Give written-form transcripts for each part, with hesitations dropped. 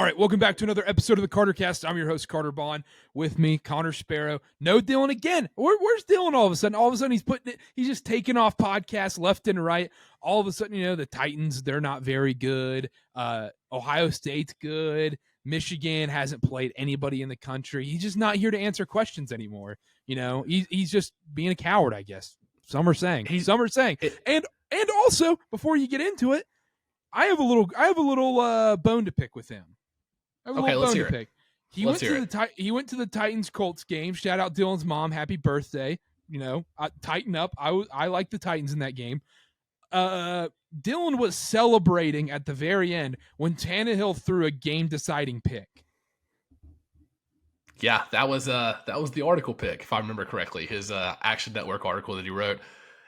right, welcome back to another episode of the Carter Cast. I'm your host, Carter Bond. With me, Connor Sparrow. No Dylan again. Where's Dylan all of a sudden? All of a sudden, he's just taking off podcasts left and right. All of a sudden, the Titans, they're not very good. Ohio State's good. Michigan hasn't played anybody in the country. He's just not here to answer questions anymore. He's just being a coward, I guess. Some are saying. And also, before you get into it, I have a little bone to pick with him. Okay, let's hear it. He went to the Titans Colts game. Shout out Dylan's mom. Happy birthday. Tighten up. I like the Titans in that game. Dylan was celebrating at the very end when Tannehill threw a game-deciding pick. Yeah, that was the article pick, if I remember correctly. His Action Network article that he wrote.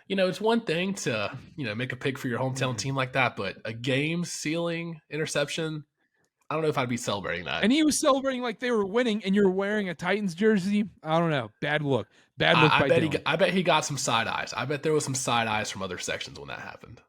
It's one thing to make a pick for your hometown team like that, but a game-sealing interception, I don't know if I'd be celebrating that. And he was celebrating like they were winning, and you're wearing a Titans jersey. I don't know. Bad look. I bet he got some side eyes. I bet there was some side eyes from other sections when that happened.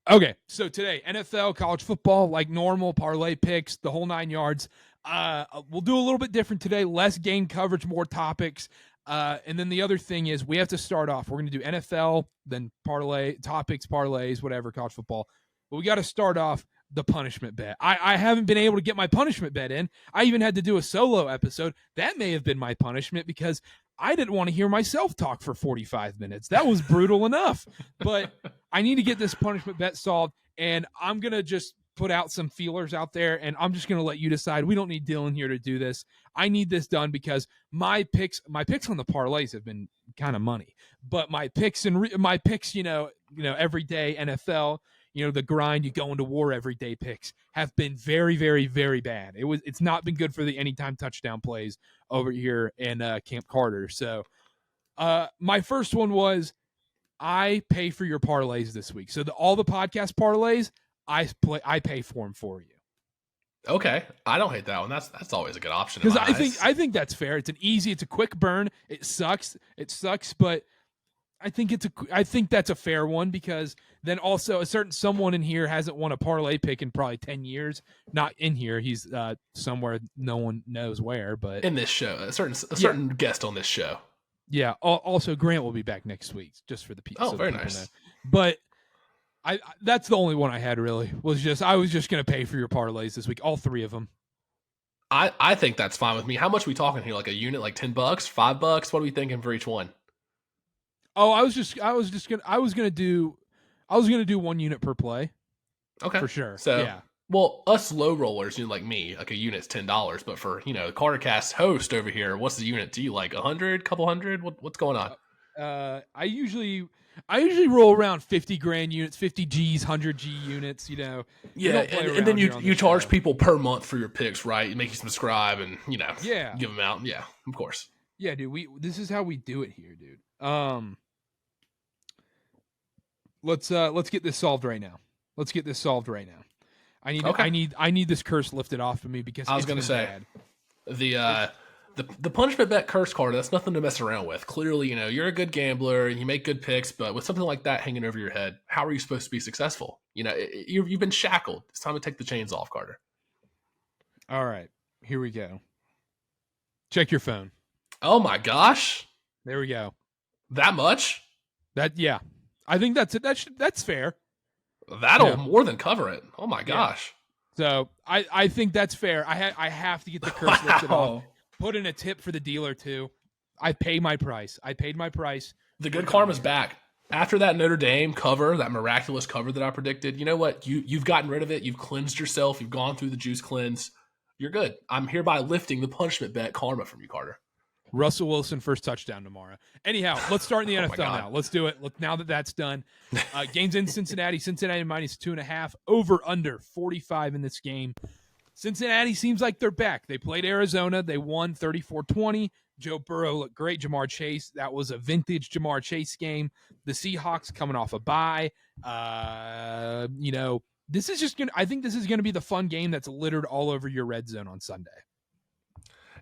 Okay, so today, NFL, college football, like normal, parlay picks, the whole 9 yards. We'll do a little bit different today. Less game coverage, more topics. And then the other thing is we have to start off. We're going to do NFL, then parlay, topics, parlays, whatever, college football. But we got to start off the punishment bet. I haven't been able to get my punishment bet in. I even had to do a solo episode. That may have been my punishment because I didn't want to hear myself talk for 45 minutes. That was brutal enough. But I need to get this punishment bet solved, and I'm going to just put out some feelers out there, and I'm just going to let you decide. We don't need Dylan here to do this. I need this done because my picks on the parlays have been kind of money, but my picks, every day NFL, the grind, you go into war every day picks have been very, very, very bad. It's not been good for the anytime touchdown plays over here in Camp Carter. So my first one was I pay for your parlays this week. So all the podcast parlays, I pay for them for you. Okay, I don't hate that one. That's always a good option. Because I think that's fair. It's a quick burn. It sucks, but I think that's a fair one because then also someone in here hasn't won a parlay pick in probably 10 years. Not in here. He's somewhere no one knows where, but in this show, a certain guest on this show. Yeah. Also, Grant will be back next week just for the people. Oh, very nice. Know. But that's the only one I had really I was just going to pay for your parlays this week, all three of them. I think that's fine with me. How much are we talking here? Like a unit, like $10, $5? What are we thinking for each one? Oh, I was going to do 1 unit per play. Okay. For sure. So, yeah. Well, us low rollers, like me, like a unit's $10, but for, the CarterCast host over here, what's the unit? Do you like 100, couple hundred? What's going on? I usually roll around 50 grand units, 50 Gs, 100 G units, Yeah, and then you charge people per month for your picks, right? You make you subscribe and, give them out. Yeah, of course. Yeah, dude, this is how we do it here, dude. Let's get this solved right now. I need this curse lifted off of me because I was going to say bad. The punishment bet curse card, that's nothing to mess around with. Clearly, you're a good gambler, you make good picks, but with something like that hanging over your head, how are you supposed to be successful? You've been shackled. It's time to take the chains off, Carter. All right, here we go. Check your phone. Oh my gosh. There we go. That much? Yeah. I think that's it. That's fair. That'll more than cover it. Oh my gosh. Yeah. So I think that's fair. I have to get the curse lifted off. Put in a tip for the dealer too. I paid my price. The good karma's back. After that Notre Dame cover, that miraculous cover that I predicted, you know what? You've gotten rid of it. You've cleansed yourself. You've gone through the juice cleanse. You're good. I'm hereby lifting the punishment bet karma from you, Carter. Russell Wilson first touchdown tomorrow. Anyhow, let's start in the NFL now. Let's do it. Now that that's done. Game's in Cincinnati. Cincinnati minus 2.5. Over under 45 in this game. Cincinnati seems like they're back. They played Arizona. They won 34-20. Joe Burrow looked great. Jamar Chase, that was a vintage Jamar Chase game. The Seahawks coming off a bye. This is just I think this is going to be the fun game that's littered all over your red zone on Sunday.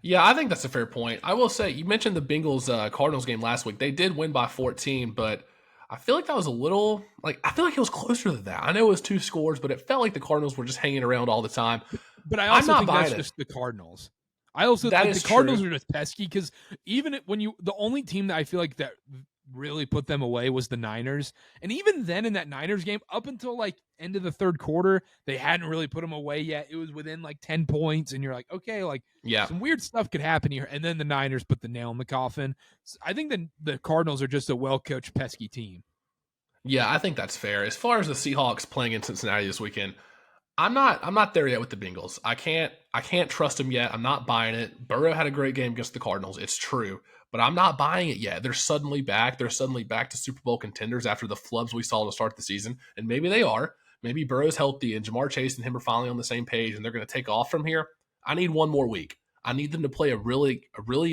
Yeah, I think that's a fair point. I will say, you mentioned the Bengals Cardinals game last week. They did win by 14, but I feel like that was a little, I feel like it was closer than that. I know it was 2 scores, but it felt like the Cardinals were just hanging around all the time. But I I'm also not think that's buying it. just the Cardinals. I also That like is the Cardinals true. are just pesky because even when the only team that I feel like that really put them away was the Niners, and even then in that Niners game, up until like end of the third quarter, they hadn't really put them away yet. It was within like 10 points, and you're like, okay, like Yeah. some weird stuff could happen here, and then the Niners put the nail in the coffin. So I think the Cardinals are just a well coached pesky team. Yeah, I think that's fair. As far as the Seahawks playing in Cincinnati this weekend, I'm not there yet with the Bengals. I can't trust them yet. I'm not buying it. Burrow had a great game against the Cardinals. It's true, but I'm not buying it yet. They're suddenly back. They're suddenly back to Super Bowl contenders after the flubs we saw to start the season, and maybe they are. Maybe Burrow's healthy and Jamar Chase and him are finally on the same page, and they're going to take off from here. I need one more week. I need them to play a really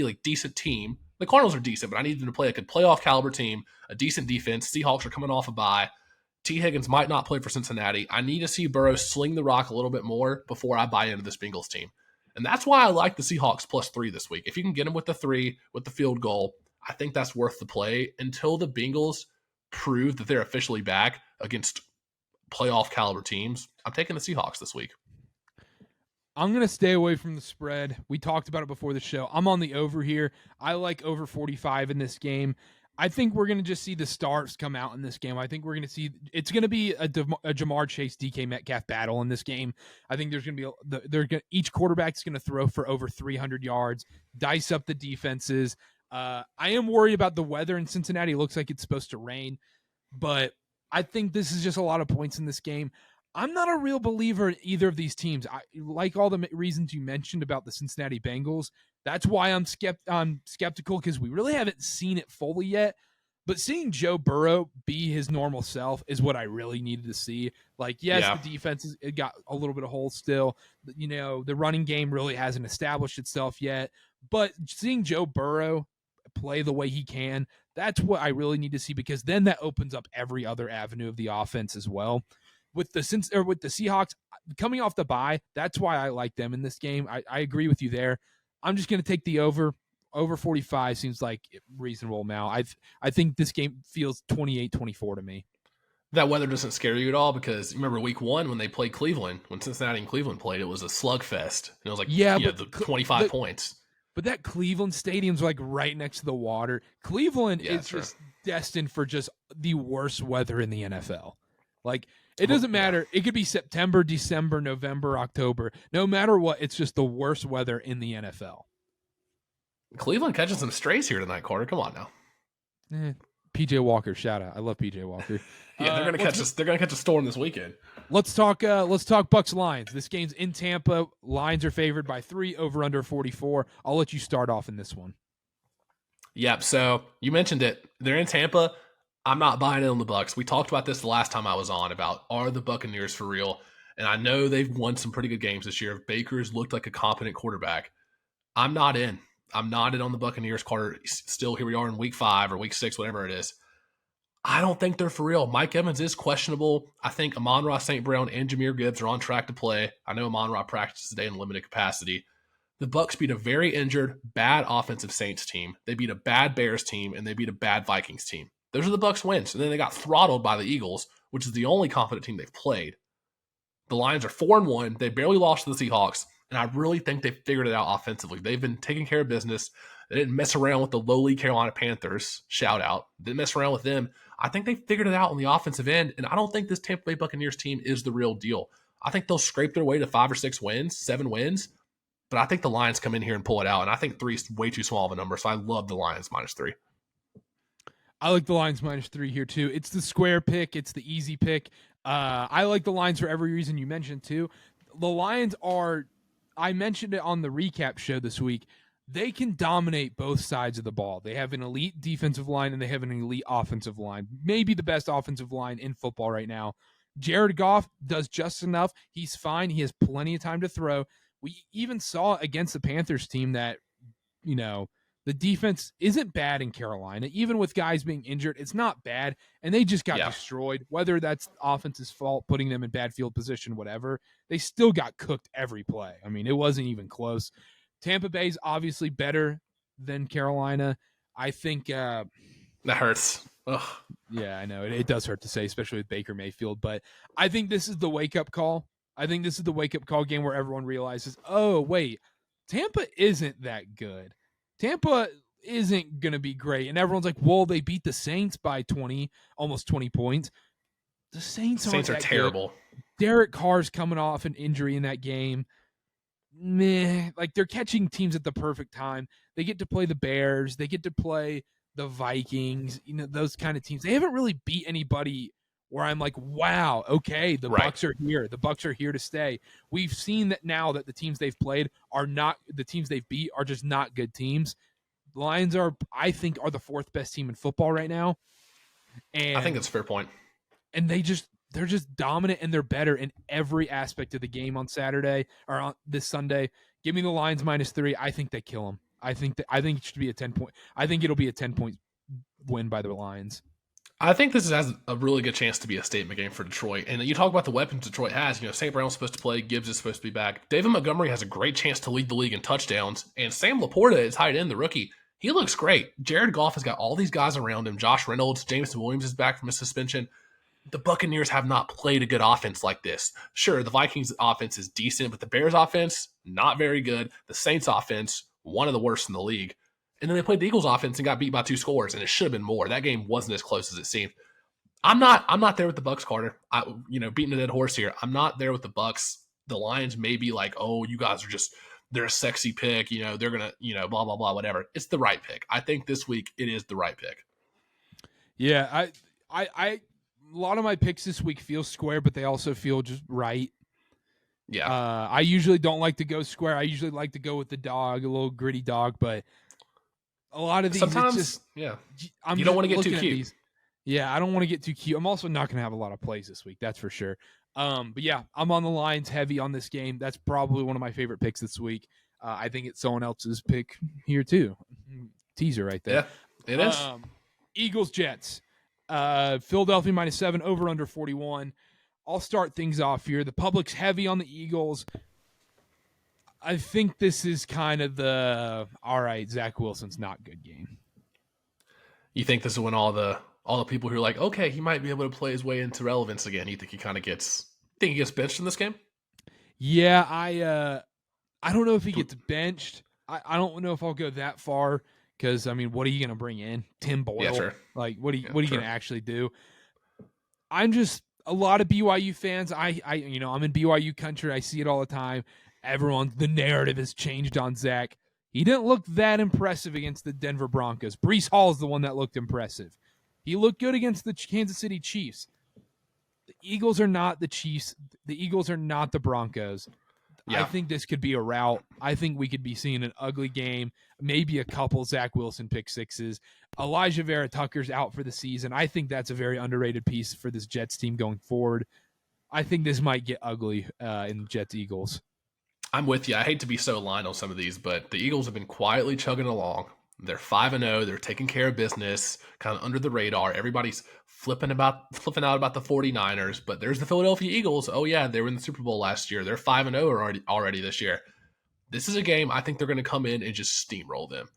like decent team. The Cardinals are decent, but I need them to play a good playoff caliber team, a decent defense. Seahawks are coming off a bye. T. Higgins might not play for Cincinnati. I need to see Burrow sling the rock a little bit more before I buy into this Bengals team. And that's why I like the Seahawks +3 this week. If you can get them with the 3, with the field goal, I think that's worth the play until the Bengals prove that they're officially back against playoff caliber teams. I'm taking the Seahawks this week. I'm going to stay away from the spread. We talked about it before the show. I'm on the over here. I like over 45 in this game. I think we're going to just see the stars come out in this game. I think we're going to see it's going to be a Jamar Chase, DK Metcalf battle in this game. I think there's going to be each quarterback's going to throw for over 300 yards, dice up the defenses. I am worried about the weather in Cincinnati. It looks like it's supposed to rain, but I think this is just a lot of points in this game. I'm not a real believer in either of these teams. I like all the reasons you mentioned about the Cincinnati Bengals. That's why I'm skeptical because we really haven't seen it fully yet. But seeing Joe Burrow be his normal self is what I really needed to see. Like, yes, Yeah. the defense it got a little bit of holes still. You know, the running game really hasn't established itself yet. But seeing Joe Burrow play the way he can, that's what I really need to see because then that opens up every other avenue of the offense as well. With the Seahawks coming off the bye, that's why I like them in this game. I agree with you there. I'm just going to take the over 45 seems like reasonable now. I think this game feels 28-24 to me. That weather doesn't scare you at all because you remember week 1 when they played Cleveland, when Cincinnati and Cleveland played, it was a slugfest. And it was like, the 25 points. But that Cleveland stadium's like right next to the water. Cleveland is just destined for just the worst weather in the NFL. Like, it doesn't matter. It could be September, December, November, October. No matter what, it's just the worst weather in the NFL. Cleveland catching some strays here tonight, Carter. Come on now. PJ Walker, shout out. I love PJ Walker. Yeah, they're gonna catch a storm this weekend. Let's talk Bucs Lions. This game's in Tampa. Lions are favored by 3, over under 44. I'll let you start off in this one. Yep. So you mentioned it. They're in Tampa. I'm not buying it on the Bucs. We talked about this the last time I was on about are the Buccaneers for real? And I know they've won some pretty good games this year. Baker's looked like a competent quarterback. I'm not in. I'm not in on the Buccaneers, Carter. Still, here we are in week 5 or week 6, whatever it is. I don't think they're for real. Mike Evans is questionable. I think Amon-Ra St. Brown and Jahmyr Gibbs are on track to play. I know Amon-Ra practices today in limited capacity. The Bucs beat a very injured, bad offensive Saints team. They beat a bad Bears team, and they beat a bad Vikings team. Those are the Bucs wins. And then they got throttled by the Eagles, which is the only confident team they've played. The Lions are 4-1. They barely lost to the Seahawks, and I really think they figured it out offensively. They've been taking care of business. They didn't mess around with the lowly Carolina Panthers. Shout out. Didn't mess around with them. I think they figured it out on the offensive end, and I don't think this Tampa Bay Buccaneers team is the real deal. I think they'll scrape their way to 5 or 6 wins, 7 wins, but I think the Lions come in here and pull it out, and I think 3 is way too small of a number, so I love the Lions -3. I like the Lions -3 here too. It's the square pick. It's the easy pick. I like the Lions for every reason you mentioned too. The Lions are, I mentioned it on the recap show this week, they can dominate both sides of the ball. They have an elite defensive line and they have an elite offensive line. Maybe the best offensive line in football right now. Jared Goff does just enough. He's fine. He has plenty of time to throw. We even saw against the Panthers team that, you know, the defense isn't bad in Carolina. Even with guys being injured, it's not bad. And they just got destroyed. Whether that's the offense's fault, putting them in bad field position, whatever, they still got cooked every play. I mean, it wasn't even close. Tampa Bay's obviously better than Carolina. I think that hurts. Ugh. Yeah, I know. It does hurt to say, especially with Baker Mayfield. But I think this is the wake-up call I think this is the wake-up call game where everyone realizes, oh, wait, Tampa isn't that good. Tampa isn't going to be great. And everyone's like, well, they beat the Saints by 20, almost 20 points. The Saints are that terrible. Good. Derek Carr's coming off an injury in that game. Meh. Like, they're catching teams at the perfect time. They get to play the Bears. They get to play the Vikings, those kind of teams. They haven't really beat anybody where I'm like, wow, okay, the Bucs are here. The Bucs are here to stay. We've seen that now that the teams they've played are not the teams they've beat are just not good teams. The Lions I think, are the fourth best team in football right now. And I think that's a fair point. And they're just dominant, and they're better in every aspect of the game on Saturday or on this Sunday. Give me the Lions -3. I think they kill them. I think it should be a 10-point. I think it'll be a 10-point win by the Lions. I think this has a really good chance to be a statement game for Detroit. And you talk about the weapons Detroit has. St. Brown's supposed to play. Gibbs is supposed to be back. David Montgomery has a great chance to lead the league in touchdowns. And Sam Laporta is tight end, the rookie. He looks great. Jared Goff has got all these guys around him. Josh Reynolds, Jameson Williams is back from a suspension. The Buccaneers have not played a good offense like this. Sure, the Vikings offense is decent, but the Bears offense, not very good. The Saints offense, one of the worst in the league. And then they played the Eagles offense and got beat by 2 scores, and it should have been more. That game wasn't as close as it seemed. I'm not there with the Bucs, Carter. Beating a dead horse here. I'm not there with the Bucs. The Lions may be like, oh, you guys are they're a sexy pick. They're gonna, blah blah blah, whatever. It's the right pick. I think this week it is the right pick. Yeah, I a lot of my picks this week feel square, but they also feel just right. Yeah. I usually don't like to go square. I usually like to go with the dog, a little gritty dog, but a lot of these sometimes, it's just yeah. You don't want to get too cute. Yeah, I don't want to get too cute. I'm also not going to have a lot of plays this week, that's for sure. But yeah, I'm on the Lions heavy on this game. That's probably one of my favorite picks this week. I think it's someone else's pick here too. Teaser right there. Yeah, it is. Eagles Jets. Philadelphia -7, over under 41. I'll start things off here. The public's heavy on the Eagles. I think this is kind of all right, Zach Wilson's not good game. You think this is when all the people who are like, okay, he might be able to play his way into relevance again. You think he gets benched in this game? Yeah, I don't know if he gets benched. I don't know if I'll go that far because, what are you going to bring in? Tim Boyle? Yeah, sure. Like, what are you going to actually do? I'm just a lot of BYU fans. I'm in BYU country. I see it all the time. The narrative has changed on Zach. He didn't look that impressive against the Denver Broncos. Breece Hall is the one that looked impressive. He looked good against the Kansas City Chiefs. The Eagles are not the Chiefs. The Eagles are not the Broncos. Yeah. I think this could be a rout. I think we could be seeing an ugly game, maybe a couple Zach Wilson pick sixes. Elijah Vera Tucker's out for the season. I think that's a very underrated piece for this Jets team going forward. I think this might get ugly in Jets-Eagles. I'm with you. I hate to be so aligned on some of these, but the Eagles have been quietly chugging along. They're 5-0. They're taking care of business, kind of under the radar. Everybody's flipping out about the 49ers, but there's the Philadelphia Eagles. Oh, yeah, they were in the Super Bowl last year. They're 5-0 already this year. This is a game I think they're going to come in and just steamroll them.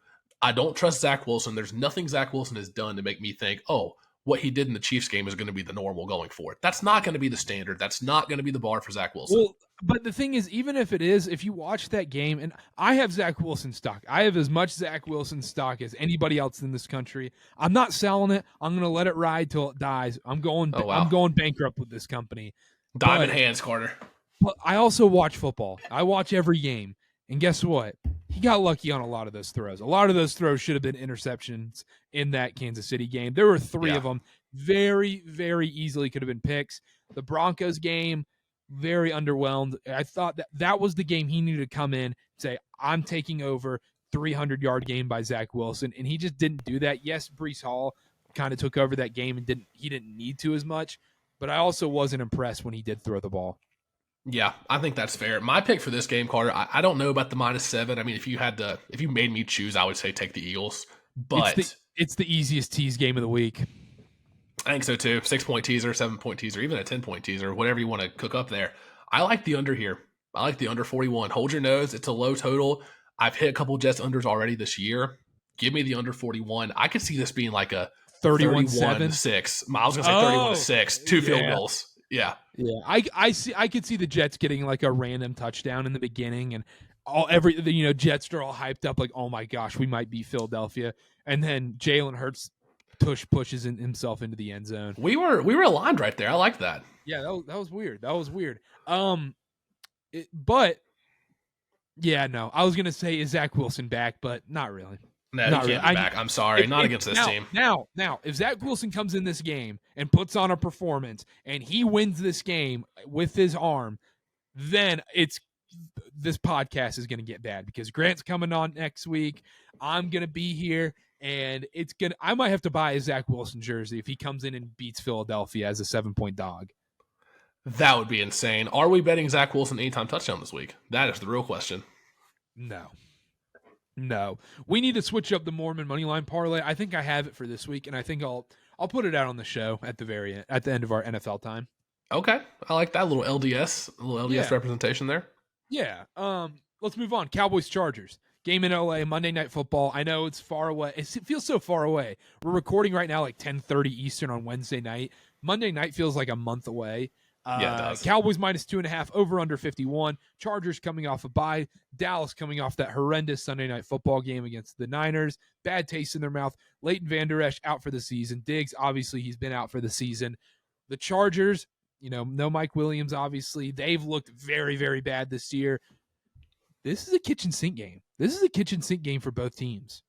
I don't trust Zach Wilson. There's nothing Zach Wilson has done to make me think, oh, what he did in the Chiefs game is going to be the normal going forward. That's not going to be the standard. That's not going to be the bar for Zach Wilson. Well, but the thing is, even if it is, if you watch that game, and I have Zach Wilson stock. I have as much Zach Wilson stock as anybody else in this country. I'm not selling it. I'm going to let it ride till it dies. I'm going bankrupt with this company. Diamond hands, Carter. But I also watch football. I watch every game. And guess what? He got lucky on a lot of those throws. A lot of those throws should have been interceptions in that Kansas City game. There were 3 of them. Very, very easily could have been picks. The Broncos game, very underwhelmed. I thought that was the game he needed to come in and say, I'm taking over. 300-yard game by Zach Wilson. And he just didn't do that. Yes, Breece Hall kind of took over that game and he didn't need to as much. But I also wasn't impressed when he did throw the ball. Yeah, I think that's fair. My pick for this game, Carter, I don't know about the -7. I mean, if you made me choose, I would say take the Eagles. But it's the easiest tease game of the week. I think so too. 6-point teaser, 7-point teaser, even a 10-point teaser, whatever you want to cook up there. I like the under here. I like the under 41. Hold your nose. It's a low total. I've hit a couple Jets unders already this year. Give me the under 41. I could see this being like a 31-7. 31-6. I was going to say 31-6. 2 field goals. Yeah. Yeah, I could see the Jets getting like a random touchdown in the beginning, and Jets are all hyped up like, oh my gosh, we might beat Philadelphia, and then Jalen Hurts pushes himself into the end zone. We were aligned right there. I like that. Yeah, that was weird. That was weird. But yeah, no, I was gonna say is Zach Wilson back, but not really. No, Not he really. can't be back. I'm sorry, not against this team. Now, if Zach Wilson comes in this game and puts on a performance and he wins this game with his arm, then this podcast is going to get bad because Grant's coming on next week. I'm going to be here, and I might have to buy a Zach Wilson jersey if he comes in and beats Philadelphia as a 7-point dog. That would be insane. Are we betting Zach Wilson anytime touchdown this week? That is the real question. No, we need to switch up the Mormon moneyline parlay. I think I have it for this week, and I think I'll put it out on the show at the end of our NFL time. Okay, I like that little LDS representation there. Yeah. Let's move on. Cowboys Chargers game in LA, Monday Night Football. I know it's far away. It feels so far away. We're recording right now like 10:30 Eastern on Wednesday night. Monday night feels like a month away. Yeah, it does. Cowboys -2.5, over under 51. Chargers coming off a bye. Dallas coming off that horrendous Sunday Night Football game against the Niners. Bad taste in their mouth. Leighton Vander Esch out for the season. Diggs, obviously, he's been out for the season. The Chargers, no Mike Williams, obviously. They've looked very, very bad this year. This is a kitchen sink game. This is a kitchen sink game for both teams.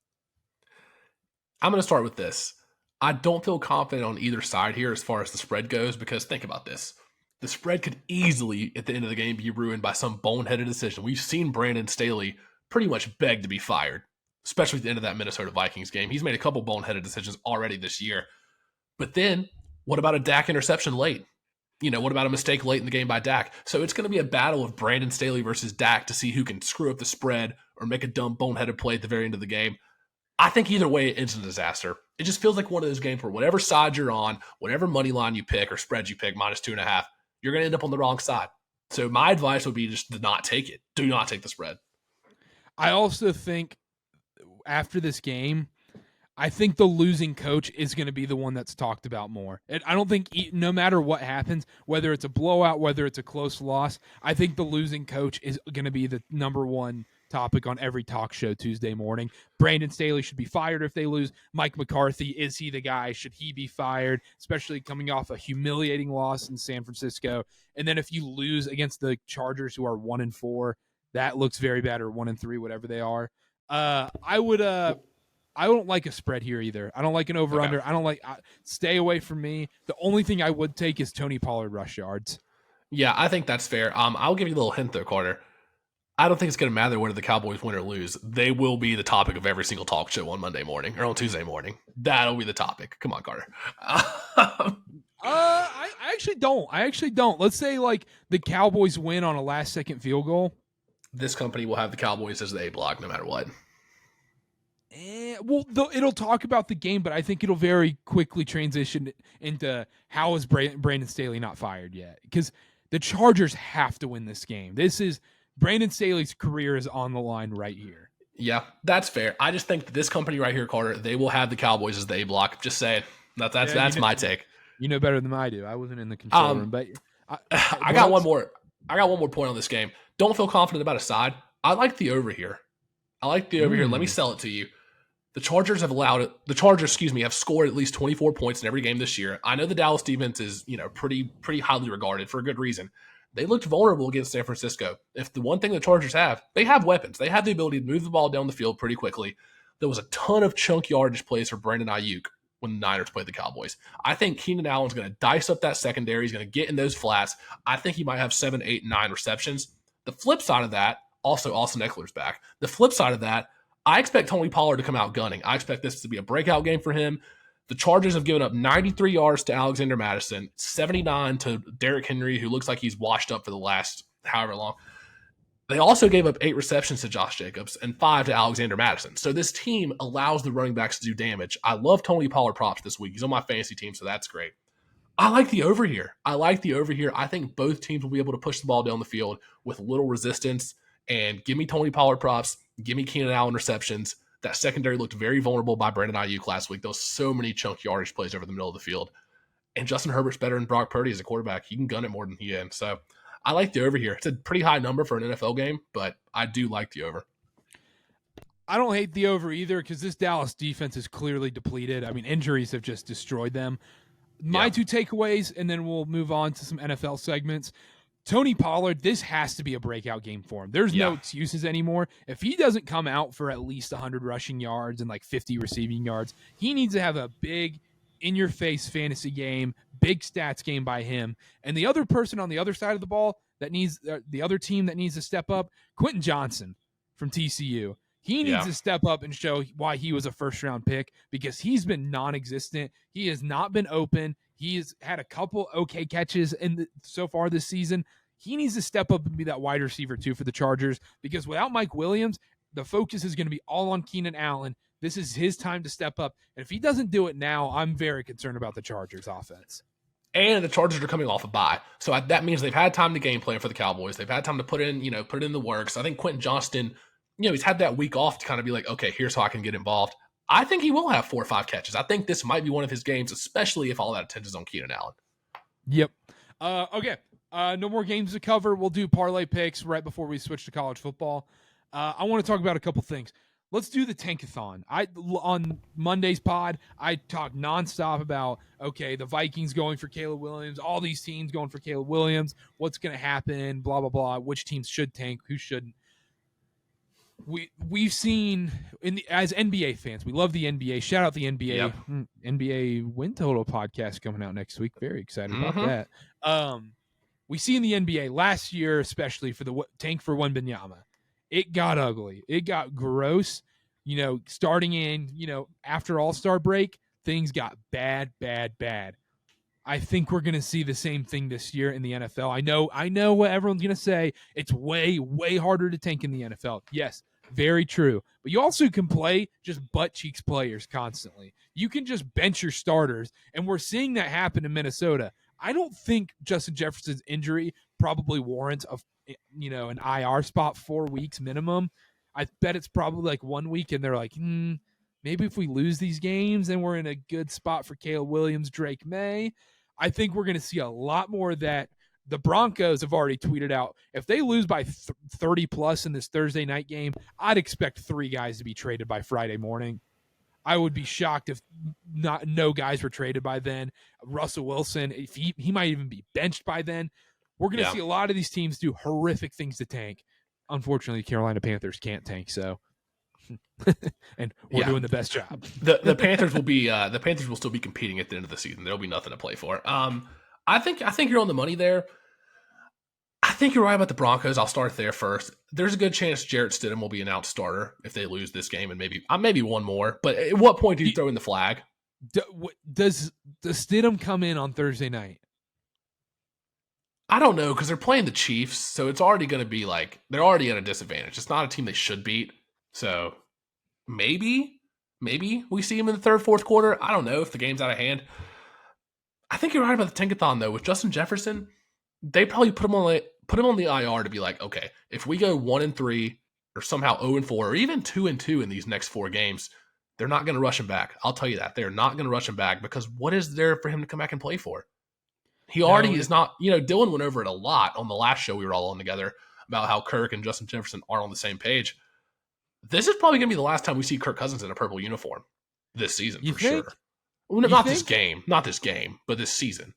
I'm going to start with this. I don't feel confident on either side here as far as the spread goes because think about this. The spread could easily, at the end of the game, be ruined by some boneheaded decision. We've seen Brandon Staley pretty much beg to be fired, especially at the end of that Minnesota Vikings game. He's made a couple boneheaded decisions already this year. But then, what about a Dak interception late? What about a mistake late in the game by Dak? So it's going to be a battle of Brandon Staley versus Dak to see who can screw up the spread or make a dumb boneheaded play at the very end of the game. I think either way, it ends in a disaster. It just feels like one of those games where whatever side you're on, whatever money line you pick or spread you pick, -2.5, you're going to end up on the wrong side. So my advice would be just to not take it. Do not take the spread. I also think after this game, I think the losing coach is going to be the one that's talked about more. And I don't think no matter what happens, whether it's a blowout, whether it's a close loss, I think the losing coach is going to be the number one topic on every talk show Tuesday morning. Brandon Staley should be fired if they lose. Mike McCarthy, is he the guy? Should he be fired? Especially coming off a humiliating loss in San Francisco. And then if you lose against the Chargers, who are 1-4, that looks very bad, or 1-3, whatever they are. I don't like a spread here either. I don't like an over-under. Okay. I don't like stay away from me. The only thing I would take is Tony Pollard rush yards. Yeah, I think that's fair. I'll give you a little hint though, Carter. I don't think it's going to matter whether the Cowboys win or lose. They will be the topic of every single talk show on Monday morning or on Tuesday morning. That'll be the topic. Come on, Carter. I actually don't. Let's say like the Cowboys win on a last-second field goal. This company will have the Cowboys as the A block no matter what. Well, it'll talk about the game, but I think it'll very quickly transition into how is Brandon Staley not fired yet? Because the Chargers have to win this game. Brandon Staley's career is on the line right here. Yeah, that's fair. I just think that this company right here, Carter, they will have the Cowboys as the A block. Just saying. That's my take. You know better than I do. I wasn't in the control room, but I got one more point on this game. Don't feel confident about a side. I like the over here. Let me sell it to you. The Chargers have scored at least 24 points in every game this year. I know the Dallas defense is, pretty highly regarded for a good reason. They looked vulnerable against San Francisco. If the one thing the Chargers have, they have weapons. They have the ability to move the ball down the field pretty quickly. There was a ton of chunk yardage plays for Brandon Ayuk when the Niners played the Cowboys. I think Keenan Allen's going to dice up that secondary. He's going to get in those flats. I think he might have 7, 8, 9 receptions. The flip side of that, also Austin Eckler's back. The flip side of that, I expect Tony Pollard to come out gunning. I expect this to be a breakout game for him. The Chargers have given up 93 yards to Alexander Mattison, 79 to Derrick Henry, who looks like he's washed up for the last however long. They also gave up 8 receptions to Josh Jacobs and 5 to Alexander Mattison. So this team allows the running backs to do damage. I love Tony Pollard props this week. He's on my fantasy team, so that's great. I like the over here. I think both teams will be able to push the ball down the field with little resistance. And give me Tony Pollard props. Give me Keenan Allen receptions. That secondary looked very vulnerable by Brandon Ayuk last week. There was so many chunk yardage plays over the middle of the field. And Justin Herbert's better than Brock Purdy as a quarterback. He can gun it more than he can. So I like the over here. It's a pretty high number for an NFL game, but I do like the over. I don't hate the over either because this Dallas defense is clearly depleted. I mean, injuries have just destroyed them. My two takeaways, and then we'll move on to some NFL segments. Tony Pollard, this has to be a breakout game for him. There's no excuses anymore. If he doesn't come out for at least 100 rushing yards and like 50 receiving yards, he needs to have a big in-your-face fantasy game, big stats game by him. And the other person on the other side of the ball that needs the other team that needs to step up, Quentin Johnson from TCU. He needs to step up and show why he was a first-round pick because he's been non-existent. He has not been open. He has had a couple okay catches so far this season. He needs to step up and be that wide receiver too for the Chargers because without Mike Williams, the focus is going to be all on Keenan Allen. This is his time to step up. And if he doesn't do it now, I'm very concerned about the Chargers offense. And the Chargers are coming off a bye. So that means they've had time to game plan for the Cowboys. They've had time to put in the works. I think Quentin Johnston, he's had that week off to kind of be like, okay, here's how I can get involved. I think he will have 4 or 5 catches. I think this might be one of his games, especially if all that attention is on Keenan Allen. Yep. Okay. No more games to cover. We'll do parlay picks right before we switch to college football. I want to talk about a couple things. Let's do the Tankathon. On Monday's pod, I talked nonstop about, okay, the Vikings going for Caleb Williams, all these teams going for Caleb Williams, what's going to happen, blah, blah, blah, which teams should tank, who shouldn't. We've seen as NBA fans, we love the NBA. Shout out the NBA. Yep. NBA win total podcast coming out next week. Very excited about that. We see in the NBA last year, especially for the tank for Wembanyama, it got ugly. It got gross. Starting in after All-Star break, things got bad. I think we're going to see the same thing this year in the NFL. I know what everyone's going to say. It's way, way harder to tank in the NFL. Yes, very true. But you also can play just butt cheeks players constantly. You can just bench your starters, and we're seeing that happen in Minnesota. I don't think Justin Jefferson's injury probably warrants an IR spot 4 weeks minimum. I bet it's probably like 1 week, and they're like, maybe if we lose these games, then we're in a good spot for Caleb Williams, Drake May. I think we're going to see a lot more of that. The Broncos have already tweeted out, if they lose by 30 plus in this Thursday night game, I'd expect 3 guys to be traded by Friday morning. I would be shocked if no guys were traded by then. Russell Wilson, if he might even be benched by then. We're going to see a lot of these teams do horrific things to tank. Unfortunately, the Carolina Panthers can't tank, so and we're doing the best job. The Panthers will still be competing at the end of the season. There'll be nothing to play for. I think you're on the money there. I think you're right about the Broncos. I'll start there first. There's a good chance Jarrett Stidham will be an out starter if they lose this game, and maybe one more. But at what point do you throw in the flag? Does Stidham come in on Thursday night? I don't know because they're playing the Chiefs, so it's already going to be like they're already at a disadvantage. It's not a team they should beat. So maybe we see him in the third, fourth quarter. I don't know if the game's out of hand. I think you're right about the Tankathon, though. With Justin Jefferson, they probably put him on the IR to be like, okay, if we go 1-3 or somehow 0-4 or even 2-2 in these next 4 games, they're not going to rush him back. I'll tell you that. They're not going to rush him back because what is there for him to come back and play for? He already is not, Dylan went over it a lot on the last show we were all on together about how Kirk and Justin Jefferson aren't on the same page. This is probably going to be the last time we see Kirk Cousins in a purple uniform this season, for sure. Well, not this game, but this season.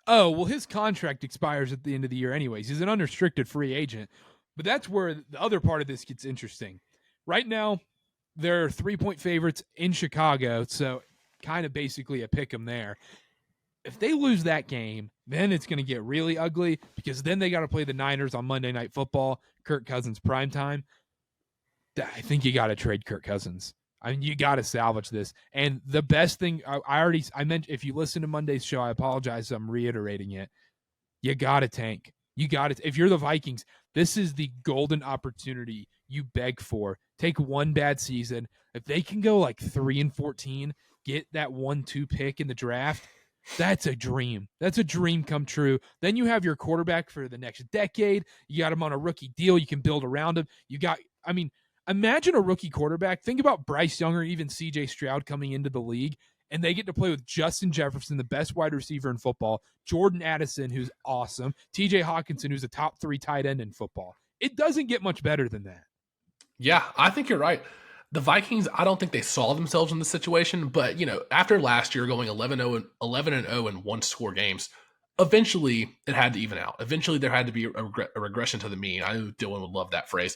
Oh, well, his contract expires at the end of the year anyways. He's an unrestricted free agent. But that's where the other part of this gets interesting. Right now, there are 3-point favorites in Chicago, so kind of basically a pick 'em there. If they lose that game, then it's going to get really ugly because then they got to play the Niners on Monday Night Football, Kirk Cousins primetime. I think you got to trade Kirk Cousins. I mean, you got to salvage this. And the best thing I mentioned, if you listen to Monday's show, I apologize. I'm reiterating it. You got to tank. You got it. If you're the Vikings, this is the golden opportunity you beg for. Take one bad season. If they can go like 3-14, get that 1-2 pick in the draft, that's a dream. That's a dream come true. Then you have your quarterback for the next decade. You got him on a rookie deal. You can build around him. Imagine a rookie quarterback. Think about Bryce Young or even CJ Stroud coming into the league and they get to play with Justin Jefferson, the best wide receiver in football, Jordan Addison, who's awesome, TJ Hawkinson, who's a top 3 tight end in football. It doesn't get much better than that. Yeah, I think you're right. The Vikings, I don't think they saw themselves in this situation, but after last year going 11-0 in one-score games, eventually it had to even out. Eventually there had to be a regression to the mean. I knew Dylan would love that phrase.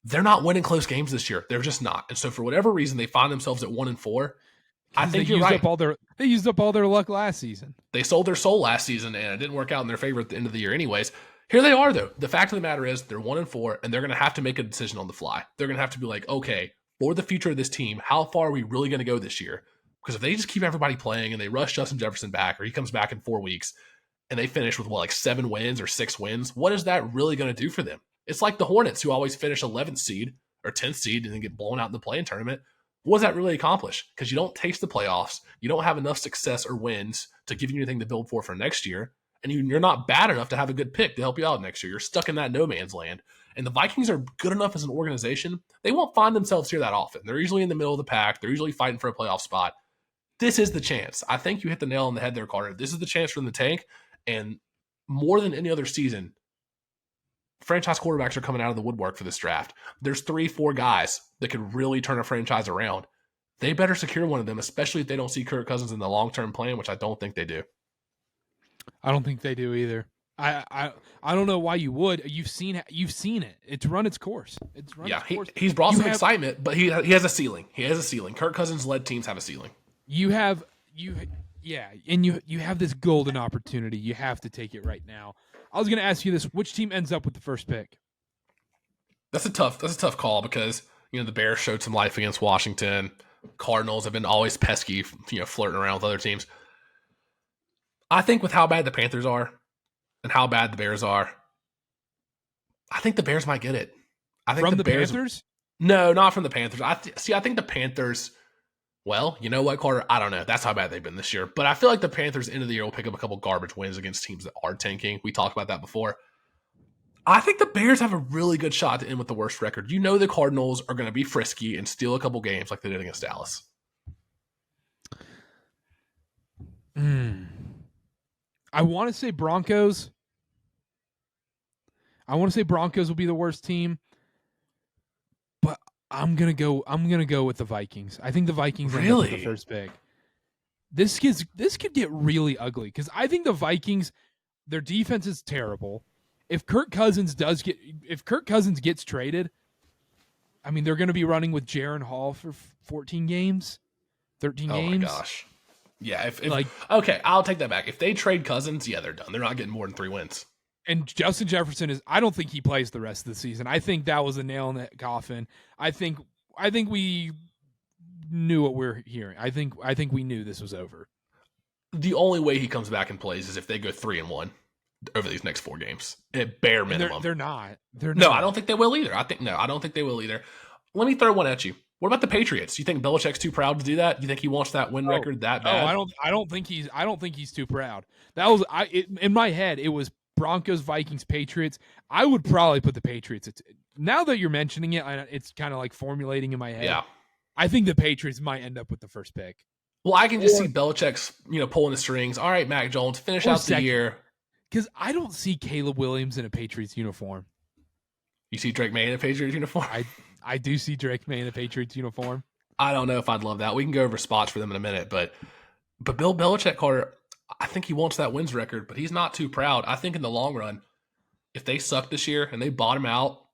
They're not winning close games this year. They're just not. And so for whatever reason, they find themselves at 1-4. I think you're right. They used up all their luck last season. They sold their soul last season, and it didn't work out in their favor at the end of the year anyways. Here they are, though. The fact of the matter is they're 1-4, and they're going to have to make a decision on the fly. They're going to have to be like, okay, for the future of this team, how far are we really going to go this year? Because if they just keep everybody playing and they rush Justin Jefferson back, or he comes back in 4 weeks, and they finish with, 7 wins or 6 wins, what is that really going to do for them? It's like the Hornets, who always finish 11th seed or 10th seed and then get blown out in the play-in tournament. What does that really accomplish? Because you don't taste the playoffs. You don't have enough success or wins to give you anything to build for next year. And you're not bad enough to have a good pick to help you out next year. You're stuck in that no man's land. And the Vikings are good enough as an organization. They won't find themselves here that often. They're usually in the middle of the pack. They're usually fighting for a playoff spot. This is the chance. I think you hit the nail on the head there, Carter. This is the chance from the tank. And more than any other season, franchise quarterbacks are coming out of the woodwork for this draft. There's 3-4 guys that could really turn a franchise around. They better secure one of them, especially if they don't see Kirk Cousins in the long-term plan, which I don't think they do. I don't think they do either. I don't know why you would. You've seen it. It's run its course. Its course. He's brought some excitement, but he has a ceiling. He has a ceiling. Kirk Cousins led teams have a ceiling. You have this golden opportunity. You have to take it right now. I was going to ask you this: which team ends up with the first pick? That's a tough call because the Bears showed some life against Washington. Cardinals have been always pesky, flirting around with other teams. I think with how bad the Panthers are and how bad the Bears are, I think the Bears might get it. I think from the Bears, Panthers? No, not from the Panthers. I think the Panthers. Well, you know what, Carter? I don't know. That's how bad they've been this year. But I feel like the Panthers end of the year will pick up a couple garbage wins against teams that are tanking. We talked about that before. I think the Bears have a really good shot to end with the worst record. The Cardinals are going to be frisky and steal a couple games like they did against Dallas. I want to say Broncos. Will be the worst team, but I'm gonna go with the Vikings. I think the Vikings end up with the first pick. This could get really ugly because I think the Vikings, their defense is terrible. If Kirk Cousins gets traded, I mean they're going to be running with Jaron Hall for 14 games, 13 games. Oh my gosh. Yeah, okay, I'll take that back. If they trade Cousins, yeah, they're done. They're not getting more than 3 wins. And Justin Jefferson I don't think he plays the rest of the season. I think that was a nail in the coffin. I think we knew what we're hearing. I think we knew this was over. The only way he comes back and plays is if they go 3-1 over these next 4 games. At bare minimum. They're not. No, I don't think they will either. I don't think they will either. Let me throw one at you. What about the Patriots? You think Belichick's too proud to do that? You think he wants that win record that bad? No, I don't think he's too proud. That was in my head. It was Broncos, Vikings, Patriots. I would probably put the Patriots. Now that you're mentioning it, it's kind of like formulating in my head. Yeah, I think the Patriots might end up with the first pick. Well, I can just see Belichick's pulling the strings. All right, Mac Jones, finish out the year. Because I don't see Caleb Williams in a Patriots uniform. You see Drake May in a Patriots uniform? I do see Drake May in a Patriots uniform. I don't know if I'd love that. We can go over spots for them in a minute, but Bill Belichick, Carter, I think he wants that wins record, but he's not too proud. I think in the long run, if they suck this year and they bottom out,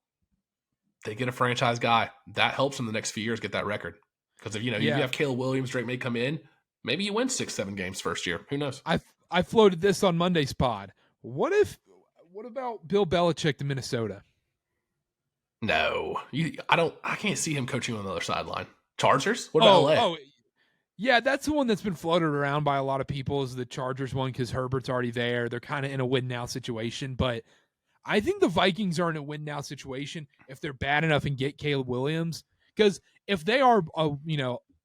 they get a franchise guy. That helps them the next few years get that record. Because if you have Caleb Williams, Drake May come in, maybe you win 6-7 games first year. Who knows? I floated this on Monday's pod. What about Bill Belichick to Minnesota? No, I can't see him coaching on the other sideline. Chargers? What about LA? Yeah, that's the one that's been floated around by a lot of people is the Chargers one because Herbert's already there. They're kind of in a win now situation, but I think the Vikings are in a win now situation if they're bad enough and get Caleb Williams. Because if they are,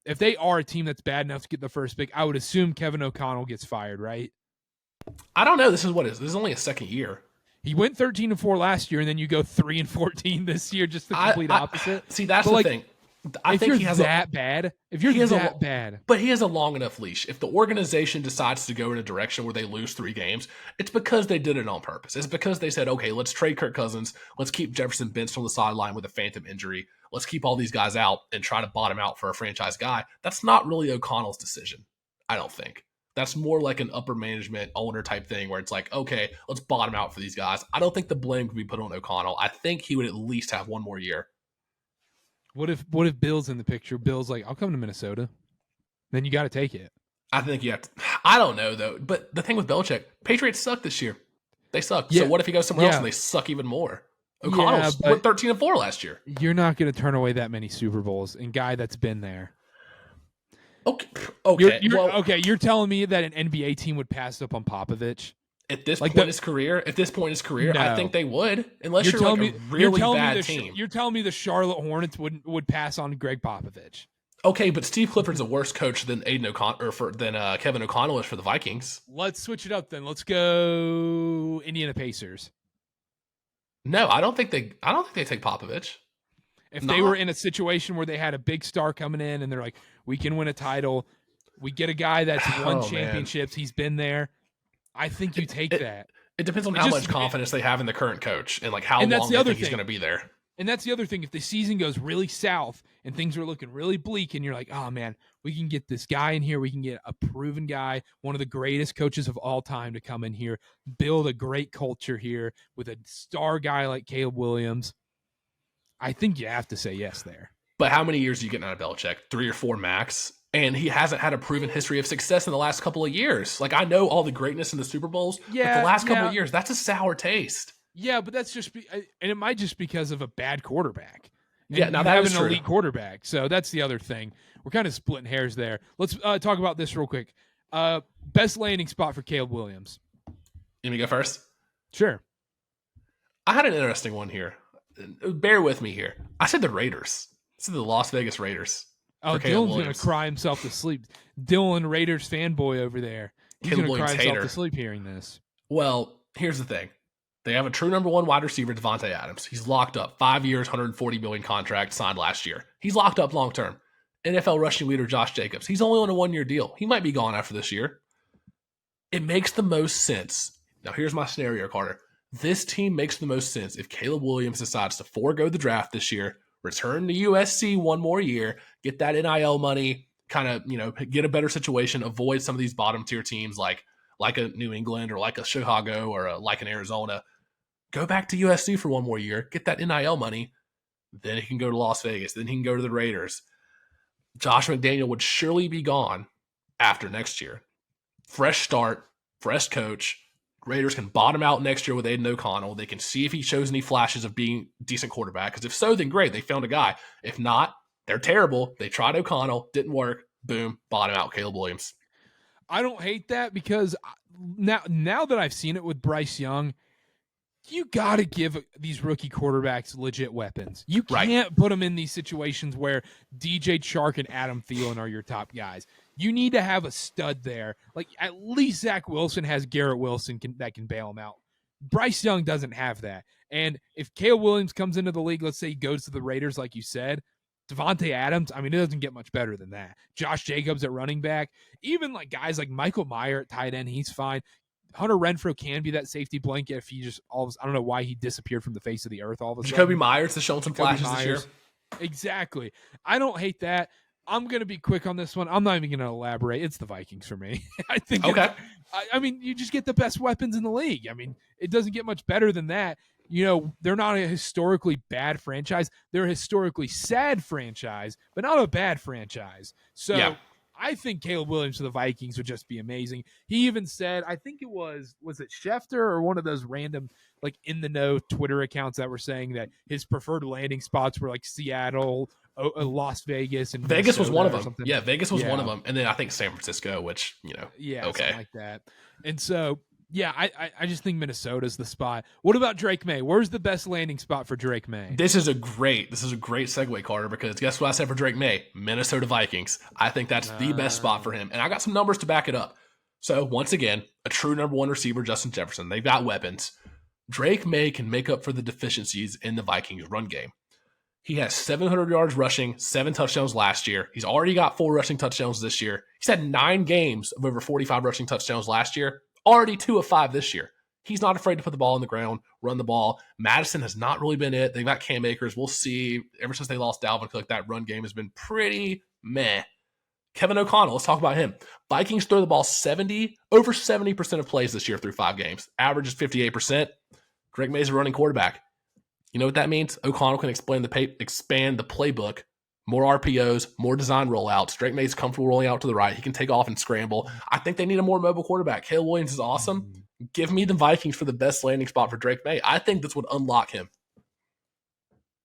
if they are a team that's bad enough to get the first pick, I would assume Kevin O'Connell gets fired, right? I don't know. This is only a second year. He went 13-4 last year, and then you go 3-14 this year, just the complete opposite. See, that's the thing. I If think you're he has that bad, if you're he has that bad, but he has a long enough leash. If the organization decides to go in a direction where they lose 3 games, it's because they did it on purpose. It's because they said, okay, let's trade Kirk Cousins. Let's keep Jefferson benched on the sideline with a phantom injury. Let's keep all these guys out and try to bottom out for a franchise guy. That's not really O'Connell's decision, I don't think. That's more like an upper management owner type thing where it's like, okay, let's bottom out for these guys. I don't think the blame could be put on O'Connell. I think he would at least have one more year. what if Bill's in the picture? Bill's like, I'll come to Minnesota. Then you got to take it. I think you have to. I don't know, though. But the thing with Belichick, Patriots suck this year. They suck. Yeah. So what if he goes somewhere else and they suck even more? O'Connell went 13-4 last year. You're not going to turn away that many Super Bowls and guy that's been there. Okay. You're telling me that an NBA team would pass up on Popovich? At this point in his career, no. I think they would, unless you're like a really bad team. You're telling me the Charlotte Hornets would pass on Greg Popovich? Okay, but Steve Clifford's a worse coach than Kevin O'Connell is for the Vikings. Let's switch it up then. Let's go Indiana Pacers. No, I don't think they take Popovich. If they were in a situation where they had a big star coming in and they're like, we can win a title, we get a guy that's won championships, he's been there, I think you take that. It depends on how much confidence they have in the current coach and like how long they think he's going to be there. And that's the other thing. If the season goes really south and things are looking really bleak and you're like, oh, man, we can get this guy in here. We can get a proven guy, one of the greatest coaches of all time to come in here, build a great culture here with a star guy like Caleb Williams. I think you have to say yes there. But how many years are you getting out of Belichick? 3 or 4 max? And he hasn't had a proven history of success in the last couple of years. Like, I know all the greatness in the Super Bowls, but the last couple of years, that's a sour taste. Yeah, but that's just and it might just because of a bad quarterback. Yeah, now that is an elite quarterback. So that's the other thing. We're kind of splitting hairs there. Let's talk about this real quick. Best landing spot for Caleb Williams. You want me to go first? Sure. I had an interesting one here. Bear with me here. I said the Raiders. I said the Las Vegas Raiders. Oh, Dylan's going to cry himself to sleep. Dylan, Raiders fanboy over there. He's going to cry himself to sleep hearing this. Well, here's the thing. They have a true number 1 wide receiver, Devontae Adams. He's locked up. 5 years, $140 million contract signed last year. He's locked up long term. NFL rushing leader Josh Jacobs. He's only on a 1-year deal. He might be gone after this year. It makes the most sense. Now, here's my scenario, Carter. This team makes the most sense if Caleb Williams decides to forego the draft this year, return to USC 1 more year, get that NIL money, kind of, get a better situation, avoid some of these bottom tier teams like a New England or like a Chicago or like an Arizona. Go back to USC for 1 more year, get that NIL money, then he can go to Las Vegas, then he can go to the Raiders. Josh McDaniel would surely be gone after next year. Fresh start, fresh coach. Raiders can bottom out next year with Aiden O'Connell. They can see if he shows any flashes of being a decent quarterback. Because if so, then great, they found a guy. If not, they're terrible. They tried O'Connell, didn't work. Boom, bottom out, Caleb Williams. I don't hate that because now that I've seen it with Bryce Young, you got to give these rookie quarterbacks legit weapons. You can't put them in these situations where DJ Chark and Adam Thielen are your top guys. You need to have a stud there. Like, at least Zach Wilson has Garrett Wilson that can bail him out. Bryce Young doesn't have that. And if Caleb Williams comes into the league, let's say he goes to the Raiders like you said, Devontae Adams, I mean, it doesn't get much better than that. Josh Jacobs at running back, even like guys like Michael Mayer at tight end, he's fine. Hunter Renfrow can be that safety blanket if he just I don't know why he disappeared from the face of the earth all of a sudden. Jacoby Myers has shown some flashes this year. Exactly. I don't hate that. I'm going to be quick on this one. I'm not even going to elaborate. It's the Vikings for me. I think. Okay. I mean, you just get the best weapons in the league. I mean, it doesn't get much better than that. They're not a historically bad franchise. They're a historically sad franchise, but not a bad franchise. So yeah. I think Caleb Williams to the Vikings would just be amazing. He even said, I think it was it Schefter or one of those random like in the know Twitter accounts that were saying that his preferred landing spots were like Seattle, Las Vegas, and Vegas was one of them. Yeah, Vegas was one of them, and then I think San Francisco, which okay, something like that. And so yeah, I just think Minnesota's the spot. What about Drake May? Where's the best landing spot for Drake May? This is a great segue, Carter, because guess what I said for Drake May? Minnesota Vikings. I think that's the best spot for him. And I got some numbers to back it up. So once again, a true number 1 receiver, Justin Jefferson. They've got weapons. Drake May can make up for the deficiencies in the Vikings run game. He has 700 yards rushing, 7 touchdowns last year. He's already got 4 rushing touchdowns this year. He's had 9 games of over 45 rushing touchdowns last year, already 2 of 5 this year. He's not afraid to put the ball on the ground, run the ball. Madison has not really been it. They've got Cam Akers. We'll see. Ever since they lost Dalvin, I feel like that run game has been pretty meh. Kevin O'Connell, let's talk about him. Vikings throw the ball over 70% of plays this year through 5 games. Average is 58%. Drake May's a running quarterback. You know what that means? O'Connell can expand the playbook, more RPOs, more design rollouts. Drake May's comfortable rolling out to the right. He can take off and scramble. I think they need a more mobile quarterback. Caleb Williams is awesome. Give me the Vikings for the best landing spot for Drake May. I think this would unlock him.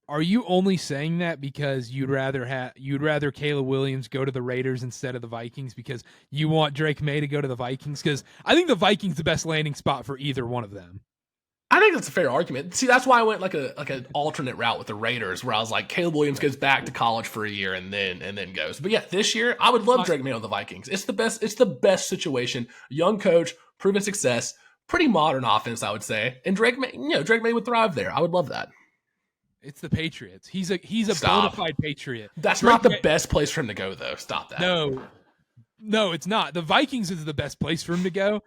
Are you only saying that because you'd rather Caleb Williams go to the Raiders instead of the Vikings because you want Drake May to go to the Vikings? Because I think the Vikings the best landing spot for either one of them. I think that's a fair argument. See, that's why I went like an alternate route with the Raiders, where I was like, Caleb Williams goes back to college for a year and then goes. But yeah, this year I would love Drake May on the Vikings. It's the best situation. Young coach, proven success, pretty modern offense, I would say. And Drake May would thrive there. I would love that. It's the Patriots. He's a bona fide Patriot. That's not the best place for him to go, though. Stop that. No, it's not. The Vikings is the best place for him to go.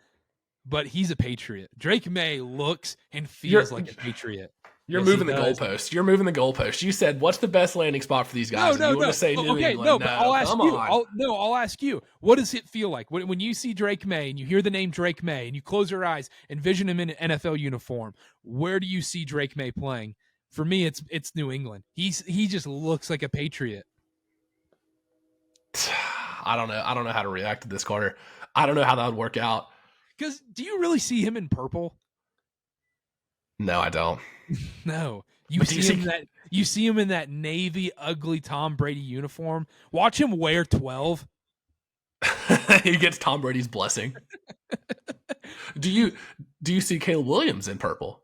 But he's a Patriot. Drake May looks and feels like a Patriot. You're moving the goalpost. You're moving the goalpost. You said, what's the best landing spot for these guys? No. You want to say New England. No, but I'll ask you. I'll ask you. What does it feel like when you see Drake May and you hear the name Drake May and you close your eyes and envision him in an NFL uniform? Where do you see Drake May playing? For me, it's New England. He just looks like a Patriot. I don't know how to react to this, Carter. I don't know how that would work out. Because do you really see him in purple? No, I don't. No. You see him in that navy ugly Tom Brady uniform. Watch him wear 12. He gets Tom Brady's blessing. Do you see Caleb Williams in purple?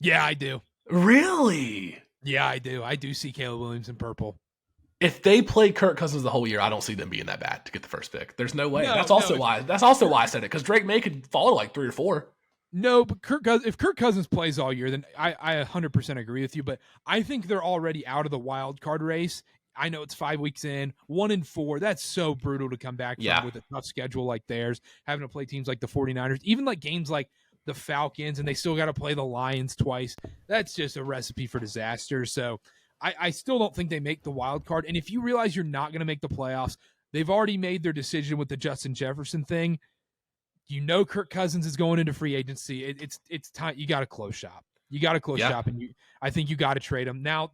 Yeah, I do. Really? Yeah, I do. I do see Caleb Williams in purple. If they play Kirk Cousins the whole year, I don't see them being that bad to get the first pick. There's no way. That's also why I said it, because Drake May could fall to like 3 or 4. No, but if Kirk Cousins plays all year, then I 100% agree with you. But I think they're already out of the wild card race. I know it's 5 weeks in, 1-4. That's so brutal to come back from with a tough schedule like theirs, having to play teams like the 49ers, even like games like the Falcons, and they still got to play the Lions twice. That's just a recipe for disaster. So I still don't think they make the wild card. And if you realize you're not going to make the playoffs, they've already made their decision with the Justin Jefferson thing. You know Kirk Cousins is going into free agency. It's time. You got to close shop. You got to close shop, and I think you got to trade him now.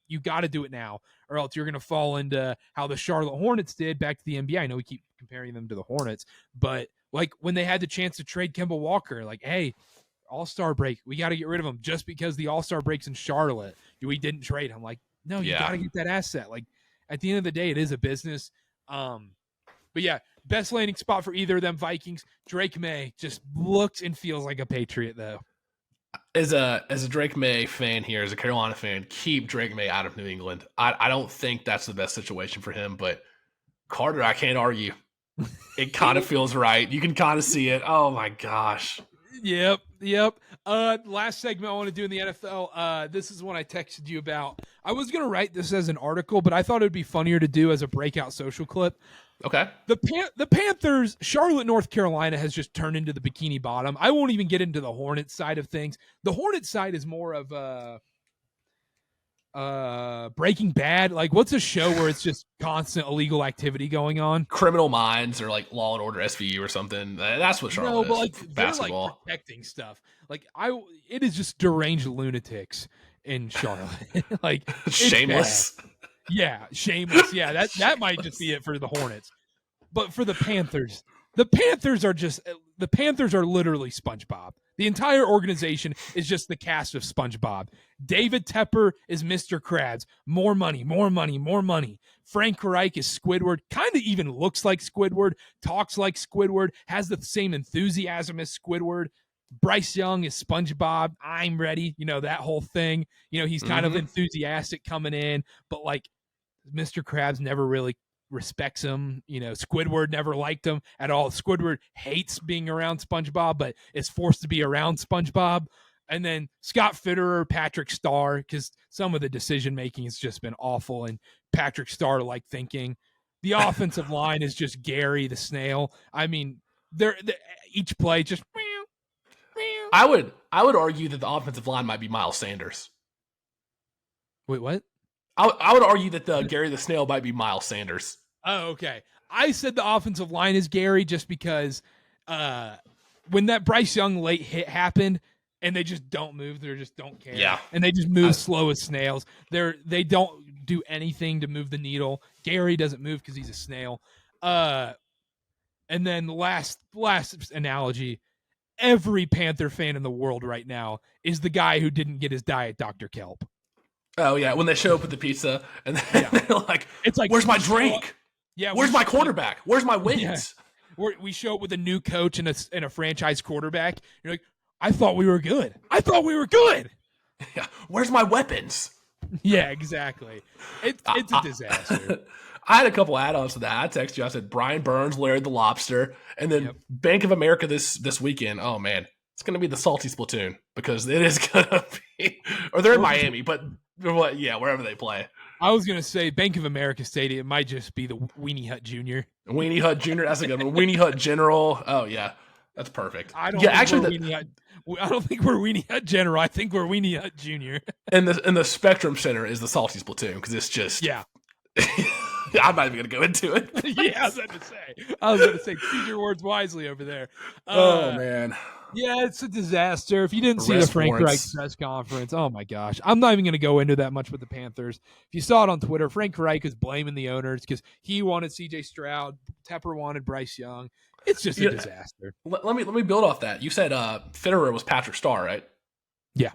You got to do it now, or else you're going to fall into how the Charlotte Hornets did back to the NBA. I know we keep comparing them to the Hornets, but like when they had the chance to trade Kemba Walker, like, hey, All-Star break, we got to get rid of him just because the All-Star break's in Charlotte. We didn't trade him. Like, no, you got to get that asset. Like, at the end of the day, it is a business. But yeah, best landing spot for either of them Vikings. Drake May just looks and feels like a Patriot, though. As a Drake May fan here, as a Carolina fan, keep Drake May out of New England. I don't think that's the best situation for him, but Carter, I can't argue. It kind of feels right. You can kind of see it. Oh my gosh. Yep. Last segment I want to do in the NFL. This is one I texted you about. I was going to write this as an article, but I thought it would be funnier to do as a breakout social clip. Okay. The Panthers, Charlotte, North Carolina has just turned into the Bikini Bottom. I won't even get into the Hornets side of things. The Hornets side is more of Breaking Bad. Like, what's a show where it's just constant illegal activity going on? Criminal Minds or like Law and Order SVU or something. That's what Charlotte is. No, but like basketball. They're like protecting stuff. Like it is just deranged lunatics in Charlotte. Like Shameless. Yeah, shameless. Yeah, that might just be it for the Hornets. But for the Panthers are literally SpongeBob. The entire organization is just the cast of SpongeBob. David Tepper is Mr. Krabs. More money, more money, more money. Frank Reich is Squidward. Kind of even looks like Squidward, talks like Squidward, has the same enthusiasm as Squidward. Bryce Young is SpongeBob. I'm ready. You know, that whole thing. You know, he's kind of enthusiastic coming in, but like Mr. Krabs never really respects him. You know, Squidward never liked him at all. Squidward hates being around SpongeBob, but is forced to be around SpongeBob. And then Scott Fitterer, Patrick Starr, because some of the decision making has just been awful. And Patrick Starr like thinking the offensive line is just Gary the snail. I mean, they're each play just. I would argue that the offensive line might be Miles Sanders. Wait, what? I would argue that the Gary the Snail might be Miles Sanders. Oh, okay. I said the offensive line is Gary just because when that Bryce Young late hit happened and they just don't move, they just don't care. Yeah. And they just move slow as snails. They don't do anything to move the needle. Gary doesn't move because he's a snail. And then the last analogy, every Panther fan in the world right now is the guy who didn't get his diet Dr. Kelp. Oh, yeah, when they show up with the pizza and they're like, it's like, where's my drink? Yeah, where's my quarterback? Where's my wins? Yeah. We show up with a new coach and a franchise quarterback. You're like, I thought we were good. Yeah, where's my weapons? Yeah, exactly. It's a disaster. I had a couple add-ons to that. I texted you. I said Brian Burns, Larry the Lobster, and then Bank of America this weekend. Oh, man. It's going to be the Salty Splatoon because it is going to be – or they're in Miami, but wherever they play. I was going to say Bank of America Stadium might just be the Weenie Hut Jr. Weenie Hut Jr. That's a good one. Weenie Hut General. Oh, yeah. That's perfect. I don't think we're Weenie Hut General. I think we're Weenie Hut Jr. And the Spectrum Center is the Salty Splatoon because it's just – yeah. I'm not even going to go into it. Yeah, I was going to say, choose your words wisely over there. Oh, man. Yeah, it's a disaster. If you didn't see the Frank Reich press conference, oh my gosh. I'm not even going to go into that much with the Panthers. If you saw it on Twitter, Frank Reich is blaming the owners because he wanted C.J. Stroud, Tepper wanted Bryce Young. It's just a disaster. Let me build off that. You said Fitterer was Patrick Starr, right? Yeah.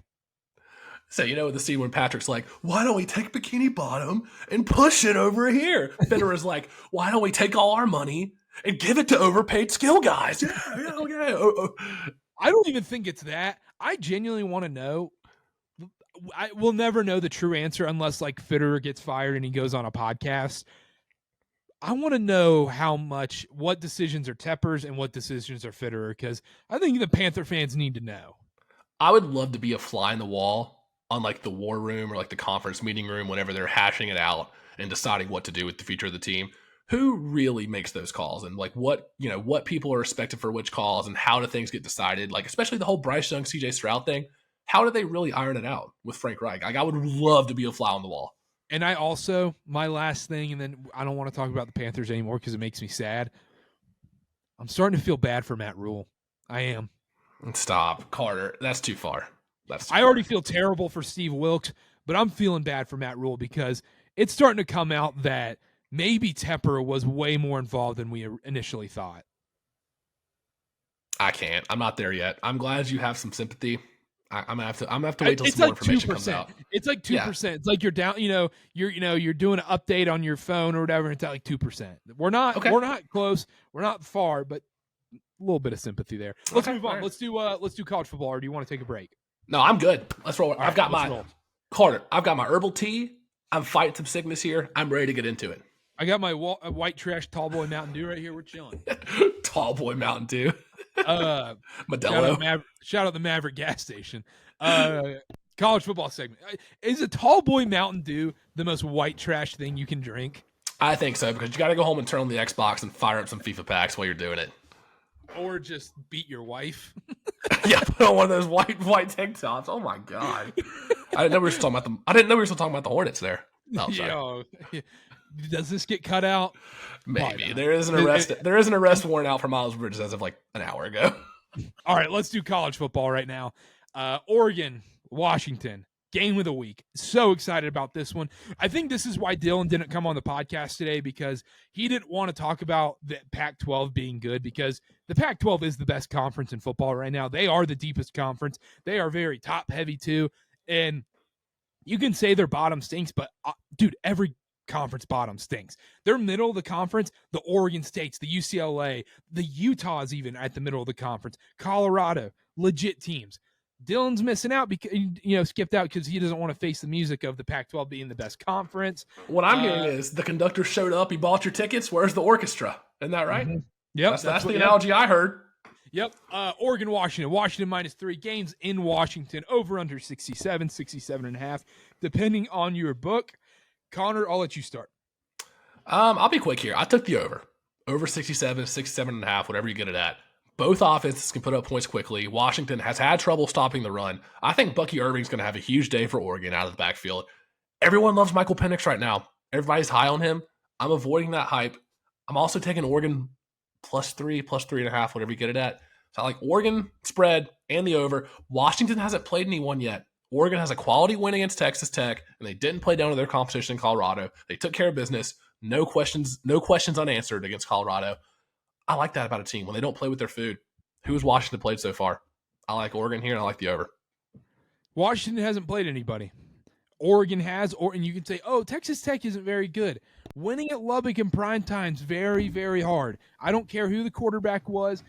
So, the scene when Patrick's like, why don't we take Bikini Bottom and push it over here? Fitterer's like, why don't we take all our money and give it to overpaid skill guys? Yeah, okay. I don't even think it's that. I genuinely want to know. We'll never know the true answer unless like Fitterer gets fired and he goes on a podcast. I want to know what decisions are Tepper's and what decisions are Fitterer because I think the Panther fans need to know. I would love to be a fly in the wall on like the war room or like the conference meeting room whenever they're hashing it out and deciding what to do with the future of the team. Who really makes those calls and like what people are expected for which calls and how do things get decided? Like, especially the whole Bryce Young, CJ Stroud thing. How do they really iron it out with Frank Reich? Like, I would love to be a fly on the wall. And I also, my last thing, and then I don't want to talk about the Panthers anymore because it makes me sad. I'm starting to feel bad for Matt Rule. I am. Stop, Carter. That's too far. I already feel terrible for Steve Wilkes, but I'm feeling bad for Matt Rule because it's starting to come out that maybe Tepper was way more involved than we initially thought. I can't. I'm not there yet. I'm glad you have some sympathy. I'm gonna have to wait till some more information comes out. It's like 2%. Yeah. It's like you're down. You're doing an update on your phone or whatever. And it's at like 2%. We're not close. We're not far, but a little bit of sympathy there. Let's move on. Let's do college football. Or do you want to take a break? No, I'm good. Let's roll. I've got my herbal tea. I'm fighting some sickness here. I'm ready to get into it. I got my white trash tall boy Mountain Dew right here. We're chilling. Tall boy Mountain Dew. Modelo. Shout out the Maverick gas station. College football segment. Is a tall boy Mountain Dew the most white trash thing you can drink? I think so because you got to go home and turn on the Xbox and fire up some FIFA packs while you're doing it. Or just beat your wife. Yeah, put on one of those white tank tops. Oh my god! I didn't know we were still talking about the Hornets there. No, sorry. Does this get cut out? Maybe there is an arrest. There is an arrest warrant out for Miles Bridges as of like an hour ago. All right, let's do college football right now. Oregon, Washington, game of the week. So excited about this one. I think this is why Dylan didn't come on the podcast today because he didn't want to talk about the Pac-12 being good because the Pac-12 is the best conference in football right now. They are the deepest conference. They are very top-heavy too, and you can say their bottom stinks, but dude, every conference bottom stinks. They're middle of the conference. The Oregon States, the UCLA, the Utah's even at the middle of the conference. Colorado, legit teams. Dylan's missing out because skipped out because he doesn't want to face the music of the Pac-12 being the best conference. What I'm hearing is the conductor showed up. He bought your tickets. Where's the orchestra? Isn't that right? Mm-hmm. Yep, that's the analogy I heard. Yep. Oregon, Washington. Washington -3 games in Washington. Over under 67, 67.5, depending on your book. Connor, I'll let you start. I'll be quick here. I took the over. Over 67, 67.5, whatever you get it at. Both offenses can put up points quickly. Washington has had trouble stopping the run. I think Bucky Irving's going to have a huge day for Oregon out of the backfield. Everyone loves Michael Penix right now. Everybody's high on him. I'm avoiding that hype. I'm also taking Oregon +3, +3.5, whatever you get it at. So I like Oregon spread and the over. Washington hasn't played anyone yet. Oregon has a quality win against Texas Tech, and they didn't play down to their competition in Colorado. They took care of business. No questions unanswered against Colorado. I like that about a team when they don't play with their food. Who has Washington played so far? I like Oregon here, and I like the over. Washington hasn't played anybody. Oregon has, and you can say, oh, Texas Tech isn't very good. Winning at Lubbock in prime time is very, very hard. I don't care who the quarterback was.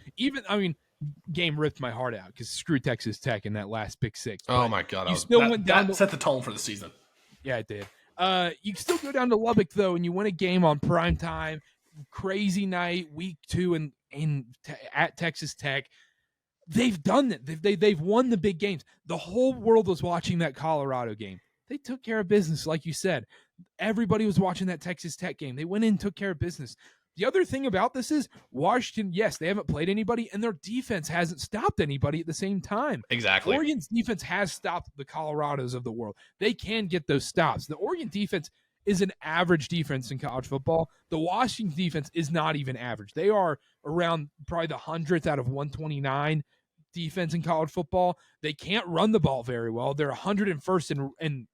Game ripped my heart out because screw Texas Tech in that last pick six. Oh, my God. That set the tone for the season. Yeah, it did. You still go down to Lubbock, though, and you win a game on prime time. Crazy night, week 2 at Texas Tech. They've done it. They've won the big games. The whole world was watching that Colorado game. They took care of business, like you said. Everybody was watching that Texas Tech game. They went in and took care of business. The other thing about this is Washington, yes, they haven't played anybody, and their defense hasn't stopped anybody at the same time. Exactly. Oregon's defense has stopped the Colorados of the world. They can get those stops. The Oregon defense is an average defense in college football. The Washington defense is not even average. They are around probably the 100th out of 129 defense in college football. They can't run the ball very well. They're 101st in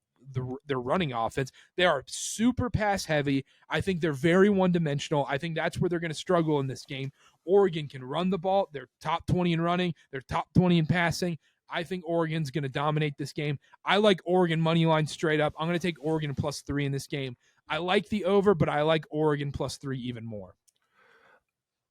their running offense. They are super pass heavy. I think they're very one-dimensional. I think that's where they're going to struggle in this game. Oregon can run the ball. They're top 20 in running. They're top 20 in passing. I think Oregon's going to dominate this game. I like Oregon money line straight up. I'm going to take Oregon +3 in this game. I like the over, but I like Oregon +3 even more.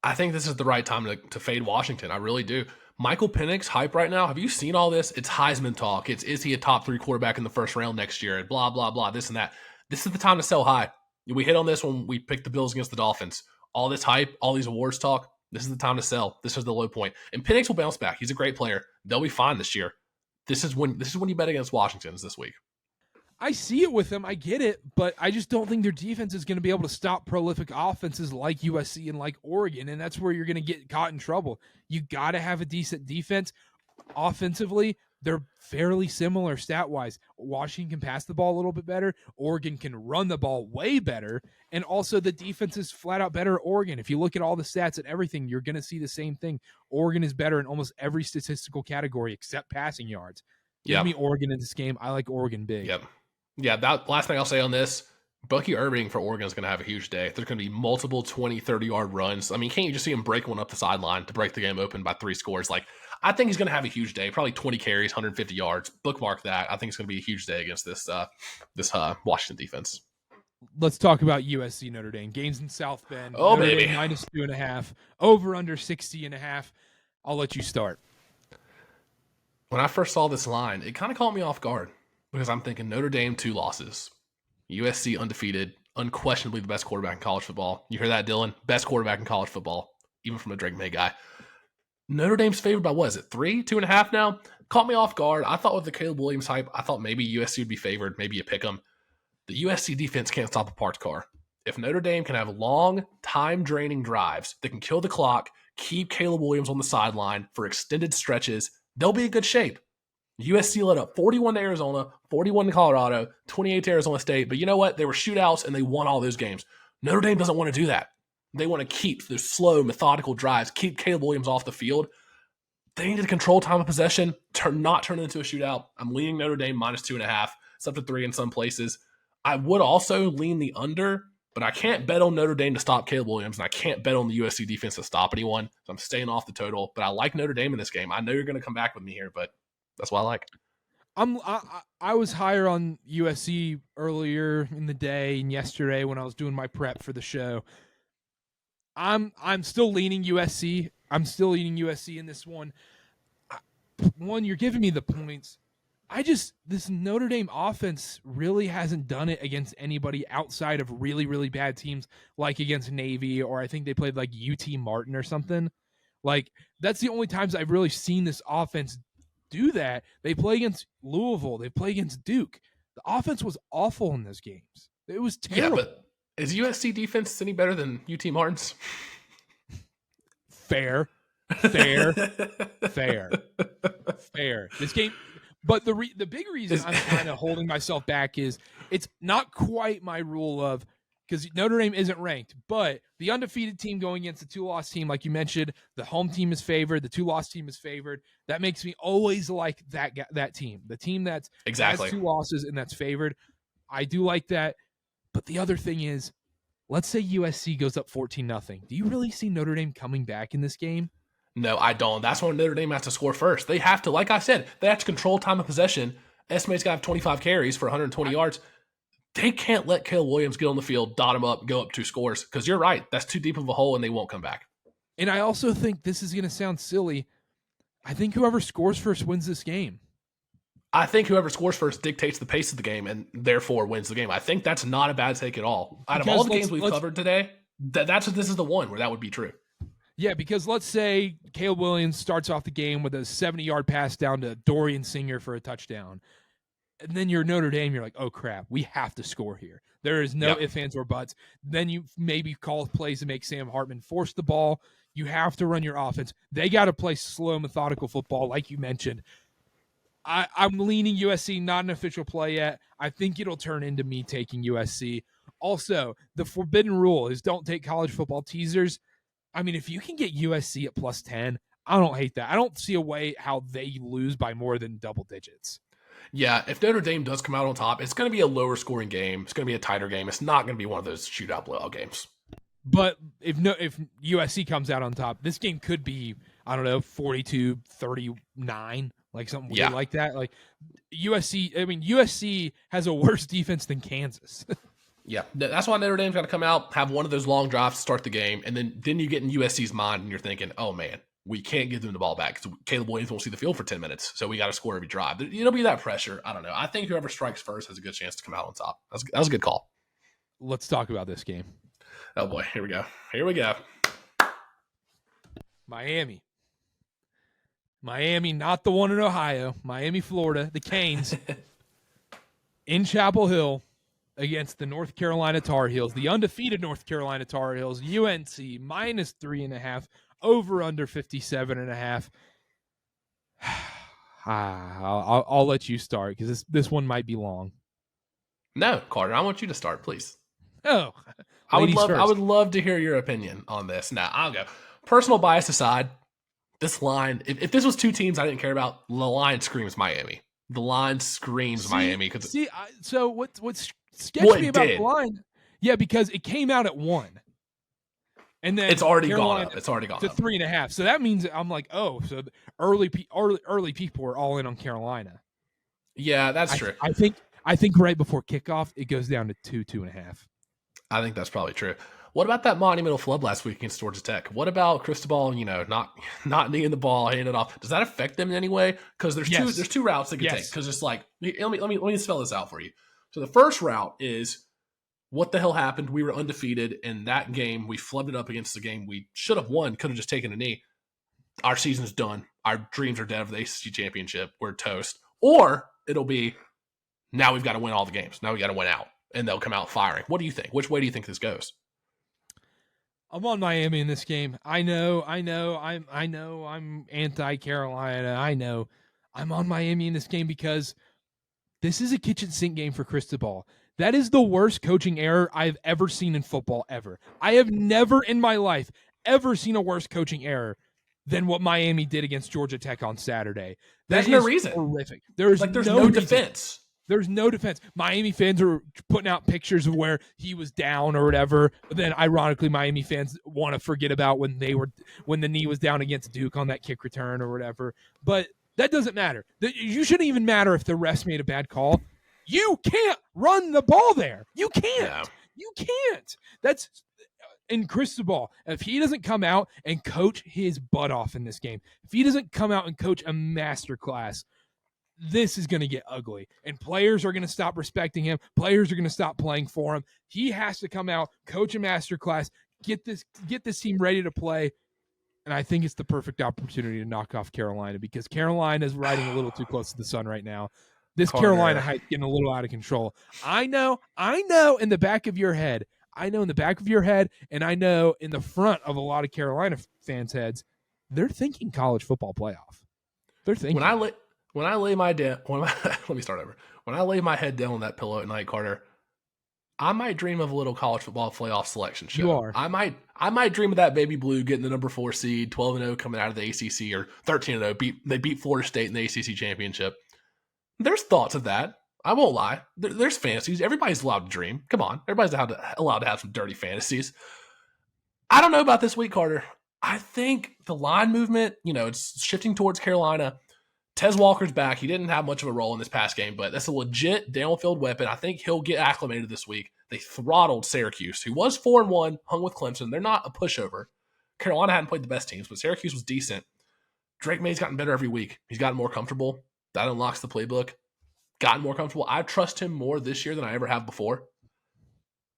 I think this is the right time to fade Washington. I really do. Michael Penix hype right now. Have you seen all this? It's Heisman talk. Is he a top 3 quarterback in the first round next year? And blah, blah, blah, this and that. This is the time to sell high. We hit on this when we picked the Bills against the Dolphins. All this hype, all these awards talk, this is the time to sell. This is the low point. And Penix will bounce back. He's a great player. They'll be fine this year. This is when you bet against Washington is this week. I see it with them. I get it, but I just don't think their defense is going to be able to stop prolific offenses like USC and like Oregon, and that's where you're going to get caught in trouble. You got to have a decent defense. Offensively, they're fairly similar stat-wise. Washington can pass the ball a little bit better. Oregon can run the ball way better, and also the defense is flat out better at Oregon. If you look at all the stats and everything, you're going to see the same thing. Oregon is better in almost every statistical category except passing yards. Give me Oregon in this game. I like Oregon big. Yep. Yeah, that last thing I'll say on this, Bucky Irving for Oregon is going to have a huge day. There's going to be multiple 20, 30-yard runs. I mean, can't you just see him break one up the sideline to break the game open by 3 scores? Like, I think he's going to have a huge day, probably 20 carries, 150 yards. Bookmark that. I think it's going to be a huge day against this Washington defense. Let's talk about USC Notre Dame. Games in South Bend. Oh, Notre baby. Dame -2.5. Over under 60.5. I'll let you start. When I first saw this line, it kind of caught me off guard. Because I'm thinking Notre Dame 2 losses, USC undefeated, unquestionably the best quarterback in college football. You hear that, Dylan? Best quarterback in college football, even from a Drake May guy. Notre Dame's favored by, what is it, 3, 2.5 now? Caught me off guard. I thought with the Caleb Williams hype, I thought maybe USC would be favored, maybe you pick them. The USC defense can't stop a parked car. If Notre Dame can have long, time-draining drives that can kill the clock, keep Caleb Williams on the sideline for extended stretches, they'll be in good shape. USC let up 41 to Arizona, 41 to Colorado, 28 to Arizona State. But you know what? They were shootouts, and they won all those games. Notre Dame doesn't want to do that. They want to keep those slow, methodical drives, keep Caleb Williams off the field. They need to control time of possession, not turn it into a shootout. I'm leaning Notre Dame -2.5. It's up to 3 in some places. I would also lean the under, but I can't bet on Notre Dame to stop Caleb Williams, and I can't bet on the USC defense to stop anyone. So I'm staying off the total. But I like Notre Dame in this game. I know you're going to come back with me here, but that's what I like. I was higher on USC earlier in the day and yesterday when I was doing my prep for the show. I'm still leaning USC. I'm still leaning USC in this one. One, you're giving me the points. This Notre Dame offense really hasn't done it against anybody outside of really, really bad teams like against Navy, or I think they played like UT Martin or something. Like, that's the only times I've really seen this offense do that. They play against Louisville. They play against Duke. The offense was awful in those games. It was terrible. Yeah, but is USC defense any better than UT Martin's? Fair. This game, but the big reason I'm kind of holding myself back is it's not quite my rule of, because Notre Dame isn't ranked, but the undefeated team going against the 2-loss team, like you mentioned, the home team is favored, the 2-loss team is favored. That makes me always like that team, the team that's exactly has 2 losses and that's favored. I do like that, but the other thing is, let's say USC goes up 14-0. Do you really see Notre Dame coming back in this game? No, I don't. That's when Notre Dame has to score first. They have to, like I said, they have to control time of possession. Estimate's got to have 25 carries for 120 yards. They can't let Caleb Williams get on the field, dot him up, go up 2 scores, because you're right. That's too deep of a hole, and they won't come back. And I also think this is going to sound silly. I think whoever scores first wins this game. I think whoever scores first dictates the pace of the game and therefore wins the game. I think that's not a bad take at all. Out of all the games we've covered today, this is the one where that would be true. Yeah, because let's say Caleb Williams starts off the game with a 70-yard pass down to Dorian Singer for a touchdown. And then you're Notre Dame, you're like, oh, crap, we have to score here. There is no ifs, ands, or buts. Then you maybe call plays to make Sam Hartman force the ball. You have to run your offense. They got to play slow, methodical football, like you mentioned. I'm leaning USC, not an official play yet. I think it'll turn into me taking USC. Also, the forbidden rule is don't take college football teasers. I mean, if you can get USC at +10, I don't hate that. I don't see a way how they lose by more than double digits. Yeah, if Notre Dame does come out on top, it's going to be a lower scoring game. It's going to be a tighter game. It's not going to be one of those shootout blowout games. But if USC comes out on top, this game could be, I don't know, 42-39, like something weird like that. Like USC has a worse defense than Kansas. Yeah, that's why Notre Dame's got to come out, have one of those long drives to start the game, and then you get in USC's mind and you're thinking, oh man, we can't give them the ball back because Caleb Williams won't see the field for 10 minutes, so we got to score every drive. It'll be that pressure. I don't know. I think whoever strikes first has a good chance to come out on top. That was a good call. Let's talk about this game. Oh boy, here we go. Miami, not the one in Ohio. Miami, Florida, the Canes in Chapel Hill against the North Carolina Tar Heels, the undefeated North Carolina Tar Heels. UNC -3.5, over under 57.5. I'll let you start because this one might be long. No, Carter, I want you to start, please. Oh, I would love to hear your opinion on this. Now, I'll go. Personal bias aside, this line, if this was 2 teams I didn't care about, the line screams Miami. The line screams Miami. So what's sketchy me about the line? Yeah, because it came out at 1. And then it's already gone up. It's already gone to up 3.5. So that means I'm like, oh, so early people are all in on Carolina. Yeah, that's true. I think right before kickoff it goes down to 2.5. I think that's probably true. What about that monumental flub last week against Georgia Tech? What about Cristobal? Not kneeing the ball, handing it off. Does that affect them in any way? Because there's two routes they can take. Because it's like, let me spell this out for you. So the first route is, what the hell happened? We were undefeated in that game. We flubbed it up against the game we should have won. Could have just taken a knee. Our season's done. Our dreams are dead of the ACC championship. We're toast. Or it'll be, now we've got to win all the games. Now we got to win out, and they'll come out firing. What do you think? Which way do you think this goes? I'm on Miami in this game. I know. I'm anti-Carolina. I know. I'm on Miami in this game because this is a kitchen sink game for Cristobal. That is the worst coaching error I've ever seen in football ever. I have never in my life ever seen a worse coaching error than what Miami did against Georgia Tech on Saturday. There's no reason. Horrific. There's no defense. There's no defense. Miami fans are putting out pictures of where he was down or whatever. But then, ironically, Miami fans want to forget about when the knee was down against Duke on that kick return or whatever. But that doesn't matter. You shouldn't even matter if the refs made a bad call. You can't run the ball there. You can't. No. You can't. That's in Cristobal. If he doesn't come out and coach his butt off in this game, if he doesn't come out and coach a masterclass, this is going to get ugly. And players are going to stop respecting him. Players are going to stop playing for him. He has to come out, coach a masterclass, get this team ready to play. And I think it's the perfect opportunity to knock off Carolina because Carolina is riding a little too close to the sun right now. This Carter. Carolina hype getting a little out of control. I know in the back of your head, and I know in the front of a lot of Carolina fans' heads, they're thinking college football playoff. They're thinking. When I lay my let me start over. When I lay my head down on that pillow at night, Carter, I might dream of a little college football playoff selection show. You are. I might dream of that baby blue getting the number 4 seed, 12-0 coming out of the ACC, or 13-0. They beat Florida State in the ACC championship. There's thoughts of that. I won't lie. There's fantasies. Everybody's allowed to dream. Come on, everybody's allowed to have some dirty fantasies. I don't know about this week, Carter. I think the line movement, it's shifting towards Carolina. Tez Walker's back. He didn't have much of a role in this past game, but that's a legit downfield weapon. I think he'll get acclimated this week. They throttled Syracuse, who was 4-1, hung with Clemson. They're not a pushover. Carolina hadn't played the best teams, but Syracuse was decent. Drake May's gotten better every week. He's gotten more comfortable. That unlocks the playbook. Gotten more comfortable. I trust him more this year than I ever have before.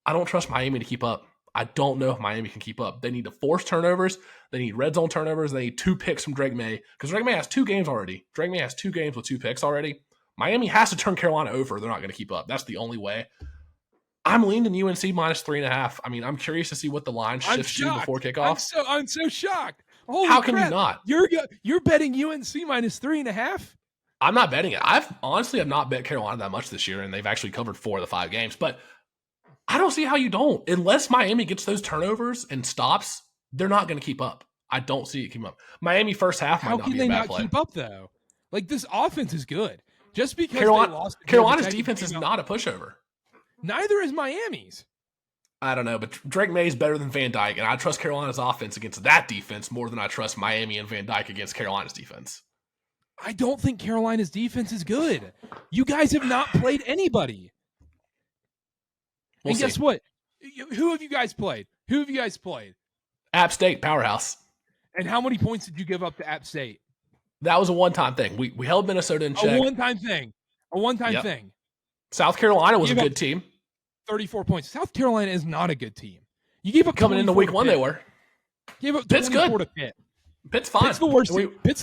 I don't trust Miami to keep up. I don't know if Miami can keep up. They need to force turnovers. They need red zone turnovers. They need 2 picks from Drake May because Drake May has 2 games already. Drake May has 2 games with 2 picks already. Miami has to turn Carolina over. They're not going to keep up. That's the only way. I'm leaning UNC minus 3.5. I mean, I'm curious to see what the line shifts to before kickoff. I'm so shocked. Holy How can crap. you not? You're betting UNC minus 3.5? I'm not betting it. I've not bet Carolina that much this year, and they've actually covered 4 of the 5 games. But I don't see how you don't. Unless Miami gets those turnovers and stops, they're not going to keep up. I don't see it keep up. Miami first half might not be a bad play. How can they not keep up, though? Like, this offense is good. Just because Carolina's defense is not a pushover. Neither is Miami's. I don't know, but Drake May is better than Van Dyke, and I trust Carolina's offense against that defense more than I trust Miami and Van Dyke against Carolina's defense. I don't think Carolina's defense is good. You guys have not played anybody. And guess what? Who have you guys played? App State, powerhouse. And how many points did you give up to App State? That was a one-time thing. We held Minnesota in check. A one-time thing. South Carolina was a good team. 34 points. South Carolina is not a good team. You gave up coming into week 1. They were. Gave up Pitt's 24 good. to Pitt. Pitt's fine. Pitt's the worst team. Pitt's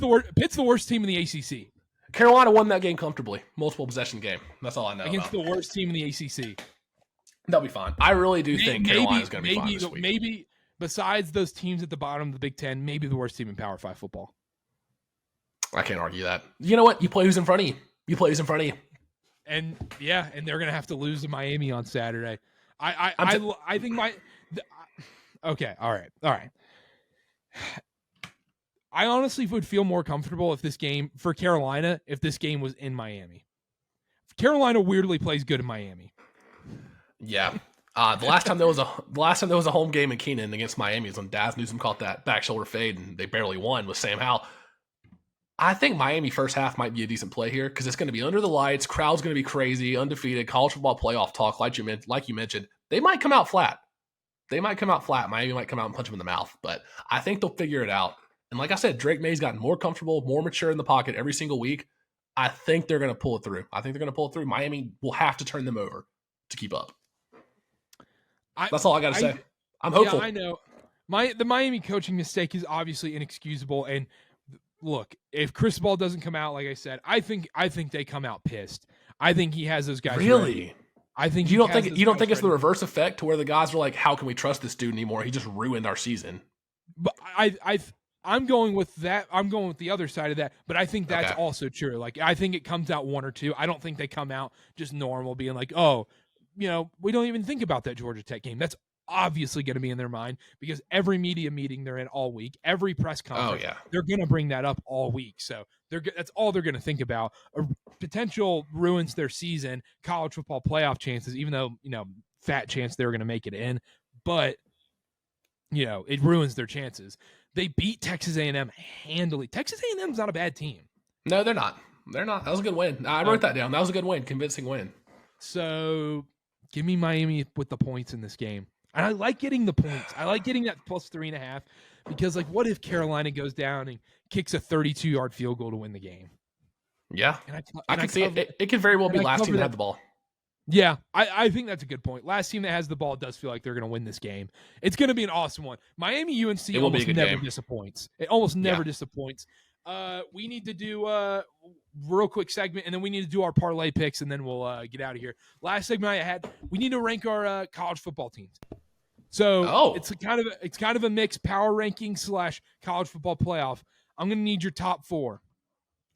the worst team in the ACC. Carolina won that game comfortably. Multiple possession game. That's all I know. Against the worst team in the ACC. They'll be fine. I really do think Carolina's going to be fine this week. Maybe besides those teams at the bottom of the Big Ten, maybe the worst team in Power 5 football. I can't argue that. You know what? You play who's in front of you. And yeah, and they're gonna have to lose to Miami on Saturday. I think okay, all right. I honestly would feel more comfortable if this game for Carolina if this game was in Miami. Carolina weirdly plays good in Miami. Yeah. The last time there was a home game in Keenan against Miami is when Daz Newsome caught that back shoulder fade and they barely won with Sam Howell. I think Miami first half might be a decent play here because it's going to be under the lights. Crowd's going to be crazy, undefeated, college football playoff talk, like you mentioned. They might come out flat. Miami might come out and punch them in the mouth, but I think they'll figure it out. And like I said, Drake May's gotten more comfortable, more mature in the pocket every single week. I think they're going to pull it through. Miami will have to turn them over to keep up. That's all I got to say. I'm hopeful. Yeah, I know. The Miami coaching mistake is obviously inexcusable. And look, if Chris Ball doesn't come out, like I said, I think they come out pissed. I think he has those guys. Really? Ready. I think you don't think it's the reverse effect to where the guys are like, how can we trust this dude anymore? He just ruined our season. But I'm going with that. I'm going with the other side of that. But I think that's also true. Like I think it comes out 1 or 2. I don't think they come out just normal, being like, oh, we don't even think about that Georgia Tech game. That's obviously going to be in their mind because every media meeting they're in all week, every press conference, they're going to bring that up all week. So that's all they're going to think about. A potential ruins their season, college football playoff chances, even though, fat chance they were going to make it in, but it ruins their chances. They beat Texas A&M handily. Texas A&M's not a bad team. No, they're not. That was a good win. I wrote that down. That was a good win. Convincing win. So give me Miami with the points in this game. And I like getting the points. I like getting that plus 3.5 because, what if Carolina goes down and kicks a 32-yard field goal to win the game? Yeah, I can see it. It could very well be last team to have the ball. Yeah, I think that's a good point. Last team that has the ball does feel like they're going to win this game. It's going to be an awesome one. Miami UNC It will be a almost good never game. disappoints. It almost Yeah. never disappoints. We need to do a real quick segment, and then we need to do our parlay picks, and then we'll get out of here. Last segment I had, we need to rank our college football teams. So it's kind of a mixed power ranking / college football playoff. I'm going to need your top 4.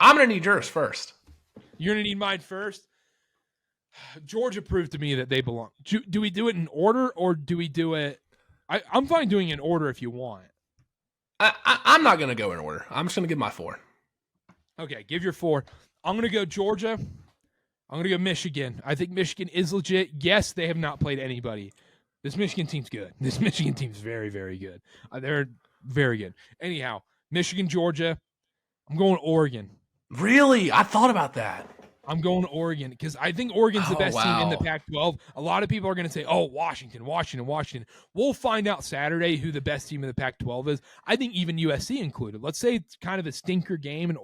I'm going to need yours first. You're going to need mine first. Georgia proved to me that they belong. Do we do it in order, or do we do it? I'm fine doing it in order if you want. I'm not going to go in order. I'm just going to give my 4. Okay, give your 4. I'm going to go Georgia. I'm going to go Michigan. I think Michigan is legit. Yes, they have not played anybody. This Michigan team's good. This Michigan team's very, very good. They're very good. Anyhow, Michigan, Georgia. I'm going Oregon. Really? I thought about that. I'm going Oregon because I think Oregon's the best team in the Pac-12. A lot of people are going to say, oh, Washington. We'll find out Saturday who the best team in the Pac-12 is. I think even USC included. Let's say it's kind of a stinker game in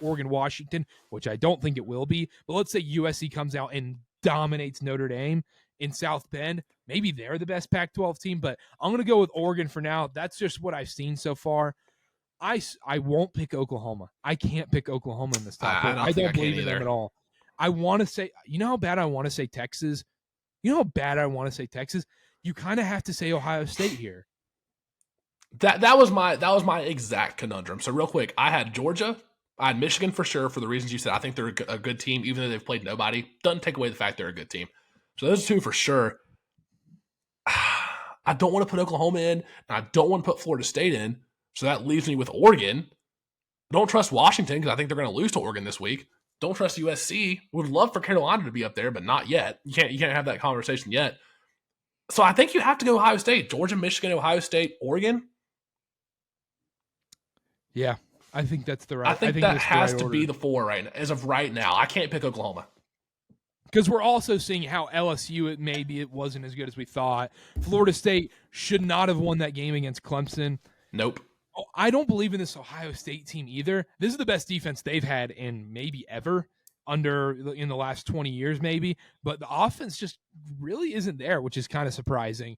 Oregon-Washington, which I don't think it will be. But let's say USC comes out and dominates Notre Dame in South Bend. Maybe they're the best Pac-12 team, but I'm going to go with Oregon for now. That's just what I've seen so far. I won't pick Oklahoma. I can't pick Oklahoma in this top. I don't believe in them at all. I want to say, you know how bad I want to say Texas? You kind of have to say Ohio State here. That was my exact conundrum. So real quick, I had Georgia. I had Michigan for sure for the reasons you said. I think they're a good team, even though they've played nobody. Doesn't take away the fact they're a good team. So those 2 for sure. I don't want to put Oklahoma in, and I don't want to put Florida State in. So that leaves me with Oregon. I don't trust Washington because I think they're going to lose to Oregon this week. Don't trust USC. Would love for Carolina to be up there, but not yet. You can't have that conversation yet. So I think you have to go Ohio State. Georgia, Michigan, Ohio State, Oregon. Yeah, I think that's the right. I think that has to be the 4 right now, as of right now. I can't pick Oklahoma. Because we're also seeing how LSU, maybe it wasn't as good as we thought. Florida State should not have won that game against Clemson. Nope. I don't believe in this Ohio State team either. This is the best defense they've had in maybe ever in the last 20 years, maybe. But the offense just really isn't there, which is kind of surprising.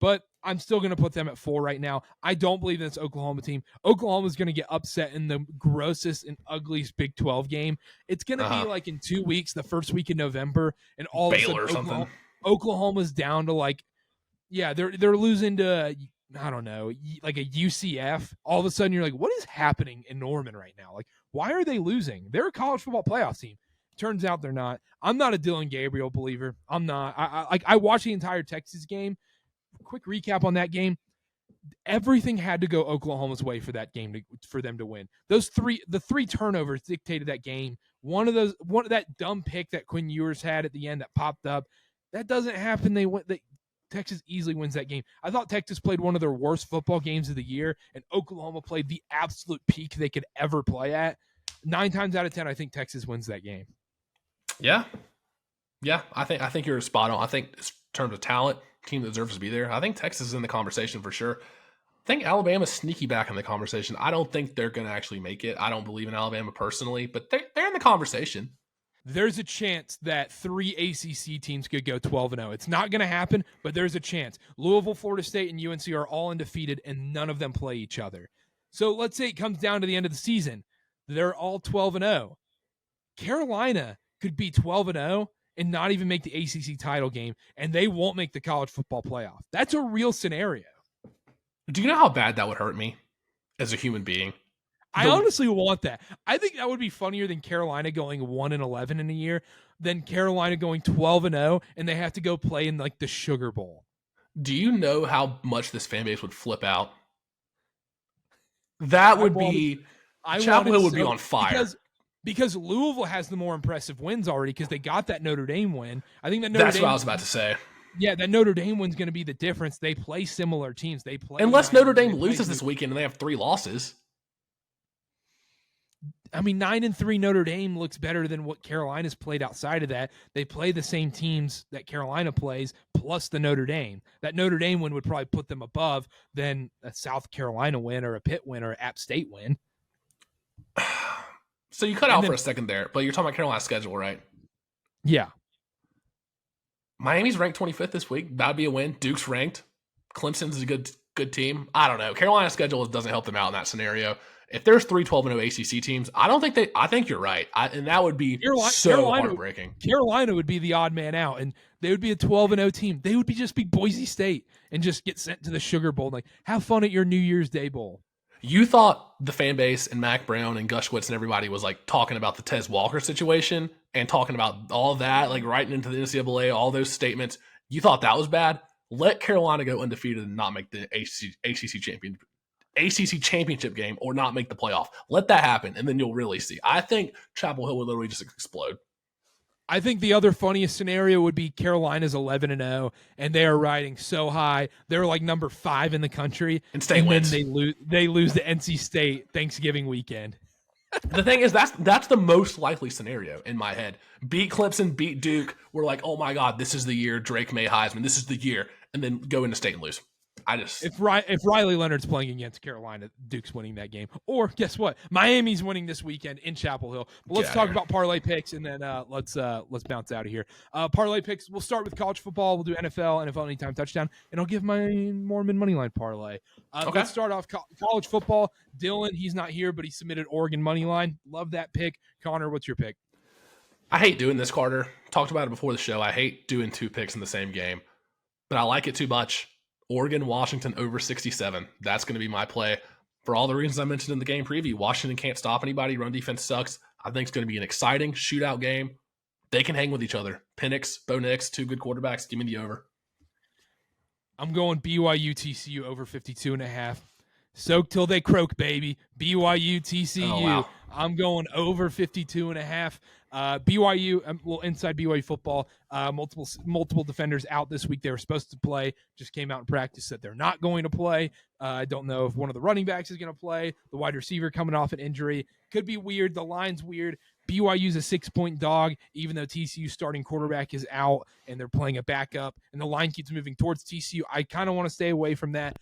But I'm still going to put them at 4 right now. I don't believe in this Oklahoma team. Oklahoma's going to get upset in the grossest and ugliest Big 12 game. It's going to be like in 2 weeks, the first week in November, and all Baylor of a sudden Oklahoma's down to they're losing to, I don't know, like a UCF. All of a sudden, you're like, what is happening in Norman right now? Like, why are they losing? They're a college football playoff team. Turns out they're not. I'm not a Dylan Gabriel believer. I'm not. I watched the entire Texas game. Quick recap on that game. Everything had to go Oklahoma's way for that game for them to win. The 3 turnovers dictated that game. One of that dumb pick that Quinn Ewers had at the end that popped up. That doesn't happen. Texas easily wins that game. I thought Texas played one of their worst football games of the year, and Oklahoma played the absolute peak they could ever play at. 9 times out of 10, I think Texas wins that game. Yeah. I think you're spot on. I think in terms of talent, team that deserves to be there. I think Texas is in the conversation for sure. I think Alabama's sneaky back in the conversation. I don't think they're going to actually make it. I don't believe in Alabama personally, but they're in the conversation. There's a chance that 3 ACC teams could go 12-0. It's not going to happen, but there's a chance. Louisville, Florida State, and UNC are all undefeated, and none of them play each other. So let's say it comes down to the end of the season. They're all 12-0. Carolina could be 12-0 and not even make the ACC title game, and they won't make the college football playoff. That's a real scenario. Do you know how bad that would hurt me as a human being? I honestly want that. I think that would be funnier than Carolina going 1-11 in a year, than Carolina going 12-0 and they have to go play in like the Sugar Bowl. Do you know how much this fan base would flip out? That would be Chapel Hill would be on fire. Because Louisville has the more impressive wins already because they got that Notre Dame win. I think that's what I was about to say. Yeah, that Notre Dame win's going to be the difference. They play similar teams. They play unless Notre Dame loses this weekend and they have 3 losses. I mean, 9-3 Notre Dame looks better than what Carolina's played outside of that. They play the same teams that Carolina plays, plus the Notre Dame. That Notre Dame win would probably put them above than a South Carolina win or a Pitt win or an App State win. So you cut out for a second there, but you're talking about Carolina's schedule, right? Yeah. Miami's ranked 25th this week. That'd be a win. Duke's ranked. Clemson's a good team. I don't know. Carolina's schedule doesn't help them out in that scenario. If there's 3 12-0 ACC teams, I think you're right. And that would be heartbreaking. Carolina would be the odd man out, and they would be a 12-0 team. They would just be Boise State and just get sent to the Sugar Bowl. Like, have fun at your New Year's Day Bowl. You thought the fan base and Mac Brown and Gushwitz and everybody was like talking about the Tez Walker situation and talking about all that, like writing into the NCAA, all those statements. You thought that was bad? Let Carolina go undefeated and not make the ACC championship game or not make the playoff. Let that happen, and then you'll really see. I think Chapel Hill would literally just explode. I think the other funniest scenario would be Carolina's 11-0, and they are riding so high. They're like number 5 in the country, and State wins. Then they lose to NC State Thanksgiving weekend. The thing is, that's the most likely scenario in my head. Beat Clemson, beat Duke. We're like, oh my God, this is the year Drake May Heisman. This is the year, and then go into State and lose. If Riley Leonard's playing against Carolina, Duke's winning that game. Or guess what? Miami's winning this weekend in Chapel Hill. But let's talk about parlay picks, and then let's bounce out of here. Parlay picks. We'll start with college football. We'll do NFL anytime touchdown, and I'll give my Mormon moneyline parlay. Okay. Let's start off college football. Dylan, he's not here, but he submitted Oregon moneyline. Love that pick. Connor, what's your pick? I hate doing this, Carter. Talked about it before the show. I hate doing 2 picks in the same game, but I like it too much. Oregon, Washington over 67. That's going to be my play. For all the reasons I mentioned in the game preview, Washington can't stop anybody. Run defense sucks. I think it's going to be an exciting shootout game. They can hang with each other. Penix, Bo Nix, 2 good quarterbacks. Give me the over. I'm going BYU TCU over 52.5. Soak till they croak, baby. BYU TCU. Oh, wow. I'm going over 52.5. BYU, well, inside BYU football, multiple defenders out this week. They were supposed to play, just came out in practice, said they're not going to play. I don't know if one of the running backs is going to play. The wide receiver coming off an injury. Could be weird. The line's weird. BYU's a 6-point dog, even though TCU's starting quarterback is out and they're playing a backup, and the line keeps moving towards TCU. I kind of want to stay away from that.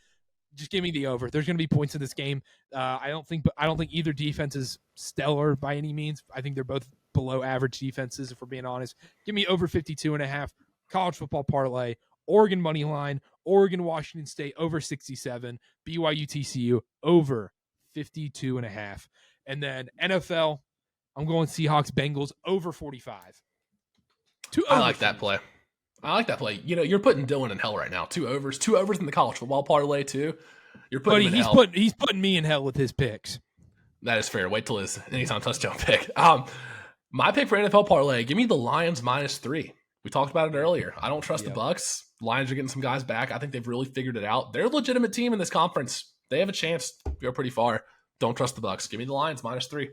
Just give me the over. There's going to be points in this game. I don't think either defense is stellar by any means. I think they're both below average defenses, if we're being honest. Give me over 52.5. College football parlay. Oregon money line. Oregon, Washington State over 67. BYU TCU over 52.5. And then NFL, I'm going Seahawks Bengals over 45. I like that play. You know, you're putting Dylan in hell right now. 2 overs in the college football parlay too. You're putting him in hell. He's putting me in hell with his picks. That is fair. Wait till his anytime touchdown pick. My pick for NFL parlay, give me the Lions -3. We talked about it earlier. I don't trust the Bucs. Lions are getting some guys back. I think they've really figured it out. They're a legitimate team in this conference. They have a chance to go pretty far. Don't trust the Bucs. Give me the Lions -3.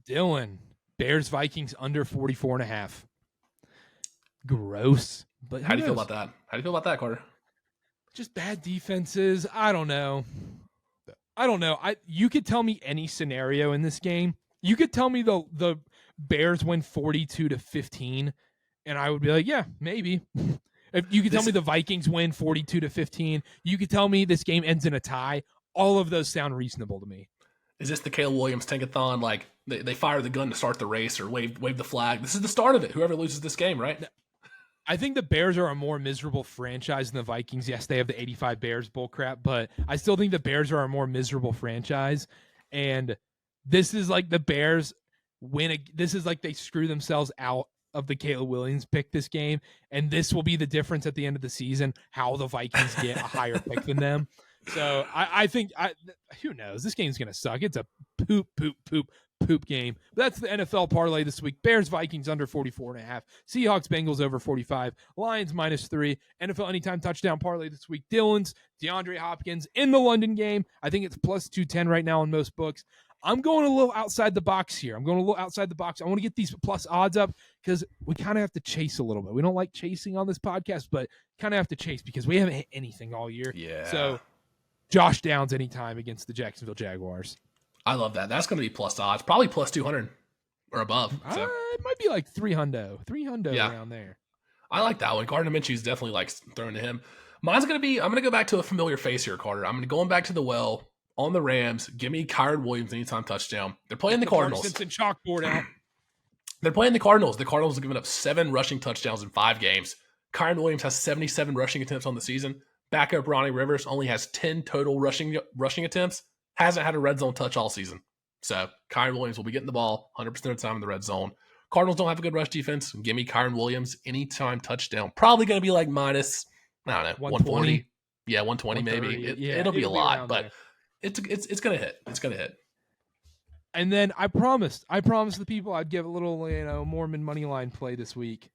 Dylan, Bears Vikings under 44.5. Gross. But how do you feel about that? How do you feel about that, Carter? Just bad defenses. I don't know. You could tell me any scenario in this game. You could tell me the Bears win 42-15, and I would be like, yeah, maybe. If you could tell me the Vikings win 42-15, you could tell me this game ends in a tie. All of those sound reasonable to me. Is this the Caleb Williams Tankathon? Like they fire the gun to start the race or wave the flag. This is the start of it. Whoever loses this game, right? I think the Bears are a more miserable franchise than the Vikings. Yes, they have the 85 Bears bullcrap, but I still think the Bears are a more miserable franchise. And this is like the Bears this is like they screw themselves out of the Caleb Williams pick this game. And this will be the difference at the end of the season, how the Vikings get a higher pick than them. So I think who knows? This game's going to suck. It's a poop game. But that's the NFL parlay this week. Bears Vikings under 44.5. Seahawks Bengals over 45. Lions -3. NFL anytime touchdown parlay this week. Dylan's DeAndre Hopkins in the London game. I think it's +210 right now in most books. I'm going a little outside the box here. I want to get these plus odds up because we kind of have to chase a little bit. We don't like chasing on this podcast, but kind of have to chase because we haven't hit anything all year. Yeah. So Josh Downs anytime against the Jacksonville Jaguars. I love that. That's going to be plus odds, probably +200 or above. So. It might be like 300 around there. I like that one. Gardner Minshew's definitely like throwing to him. Mine's going to be, I'm going to go back to a familiar face here, Carter. I'm going back to the well on the Rams. Give me Kyron Williams anytime touchdown. They're playing the Cardinals. Simpson chalkboard out. They're playing the Cardinals. The Cardinals have given up 7 rushing touchdowns in 5 games. Kyren Williams has 77 rushing attempts on the season. Backup Ronnie Rivers only has 10 total rushing attempts. Hasn't had a red zone touch all season. So Kyren Williams will be getting the ball 100% of the time in the red zone. Cardinals don't have a good rush defense. Give me Kyren Williams anytime touchdown. Probably going to be like minus, I don't know, 140. Yeah, 120 maybe. It'll be a lot, but it's going to hit. It's going to hit. And then I promised the people I'd give a little, Mormon money line play this week.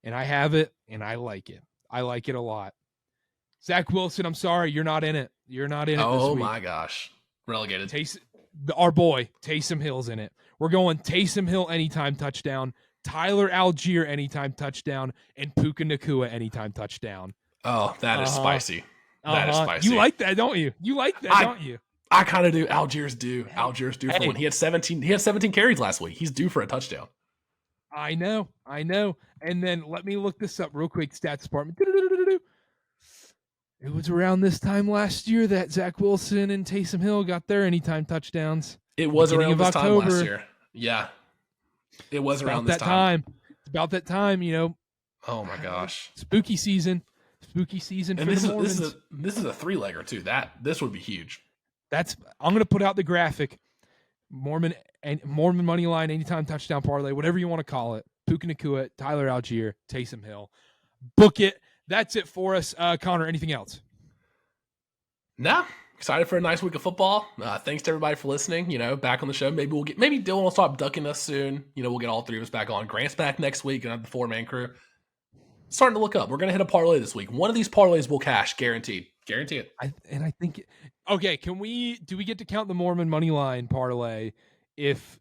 And I have it, and I like it. I like it a lot. Zach Wilson, I'm sorry, you're not in it. You're not in it this week. Oh, my gosh. Relegated. Our boy, Taysom Hill's in it. We're going Taysom Hill anytime touchdown, Tyler Algier anytime touchdown, and Puka Nacua anytime touchdown. Oh, that is spicy. That is spicy. You like that, don't you? You like that, don't you? I kind of do. Algier's due. Algier's due for one. He had 17 carries last week. He's due for a touchdown. I know. And then let me look this up real quick. Stats department. It was around this time last year that Zach Wilson and Taysom Hill got their anytime touchdowns. It was around this time last year. Yeah. It was around this time. It's about that time, Oh my gosh. Spooky season. Spooky season. And this is a 3-legger too. This would be huge. I'm gonna put out the graphic. Mormon money line, anytime touchdown parlay, whatever you want to call it. Puka Nacua, Tyler Algier, Taysom Hill. Book it. That's it for us. Connor, anything else? Nah. Excited for a nice week of football. Thanks to everybody for listening. Back on the show. Maybe Dylan will stop ducking us soon. We'll get all three of us back on. Grant's back next week and have the 4-man crew. Starting to look up. We're gonna hit a parlay this week. One of these parlays will cash, guaranteed. Guarantee it. I think. Okay, do we get to count the Mormon money line parlay if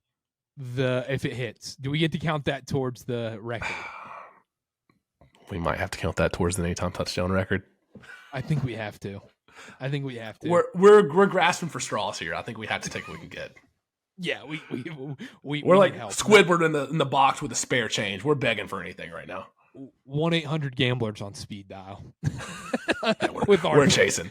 it hits? Do we get to count that towards the record? We might have to count that towards the anytime touchdown record. I think we have to. We're grasping for straws here. I think we have to take what we can get. Yeah, we're like Squidward in the box with a spare change. We're begging for anything right now. 1-800-GAMBLERS on speed dial. We're chasing.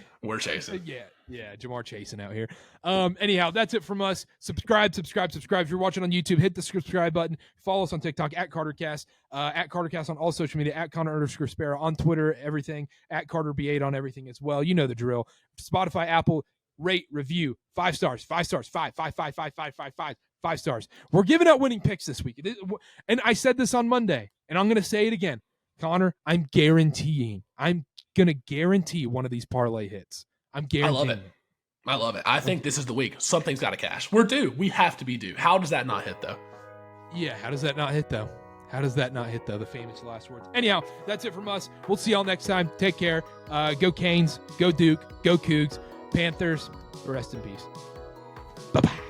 Yeah, Jamar chasing out here. Anyhow, that's it from us. Subscribe. If you're watching on YouTube, hit the subscribe button. Follow us on TikTok at CarterCast, at CarterCast on all social media, at Connor_Sparrow on Twitter, everything, at CarterB8 on everything as well. You know the drill. Spotify, Apple, rate, review, 5 stars, 5 stars, 5 stars. We're giving out winning picks this week. And I said this on Monday, and I'm going to say it again. Connor, I'm going to guarantee one of these parlay hits. I'm guaranteeing I love it. I think this is the week. Something's got to cash. We're due. We have to be due. How does that not hit, though? Yeah, how does that not hit, though? The famous last words. Anyhow, that's it from us. We'll see y'all next time. Take care. Go Canes. Go Duke. Go Cougs. Panthers. Rest in peace. Bye-bye.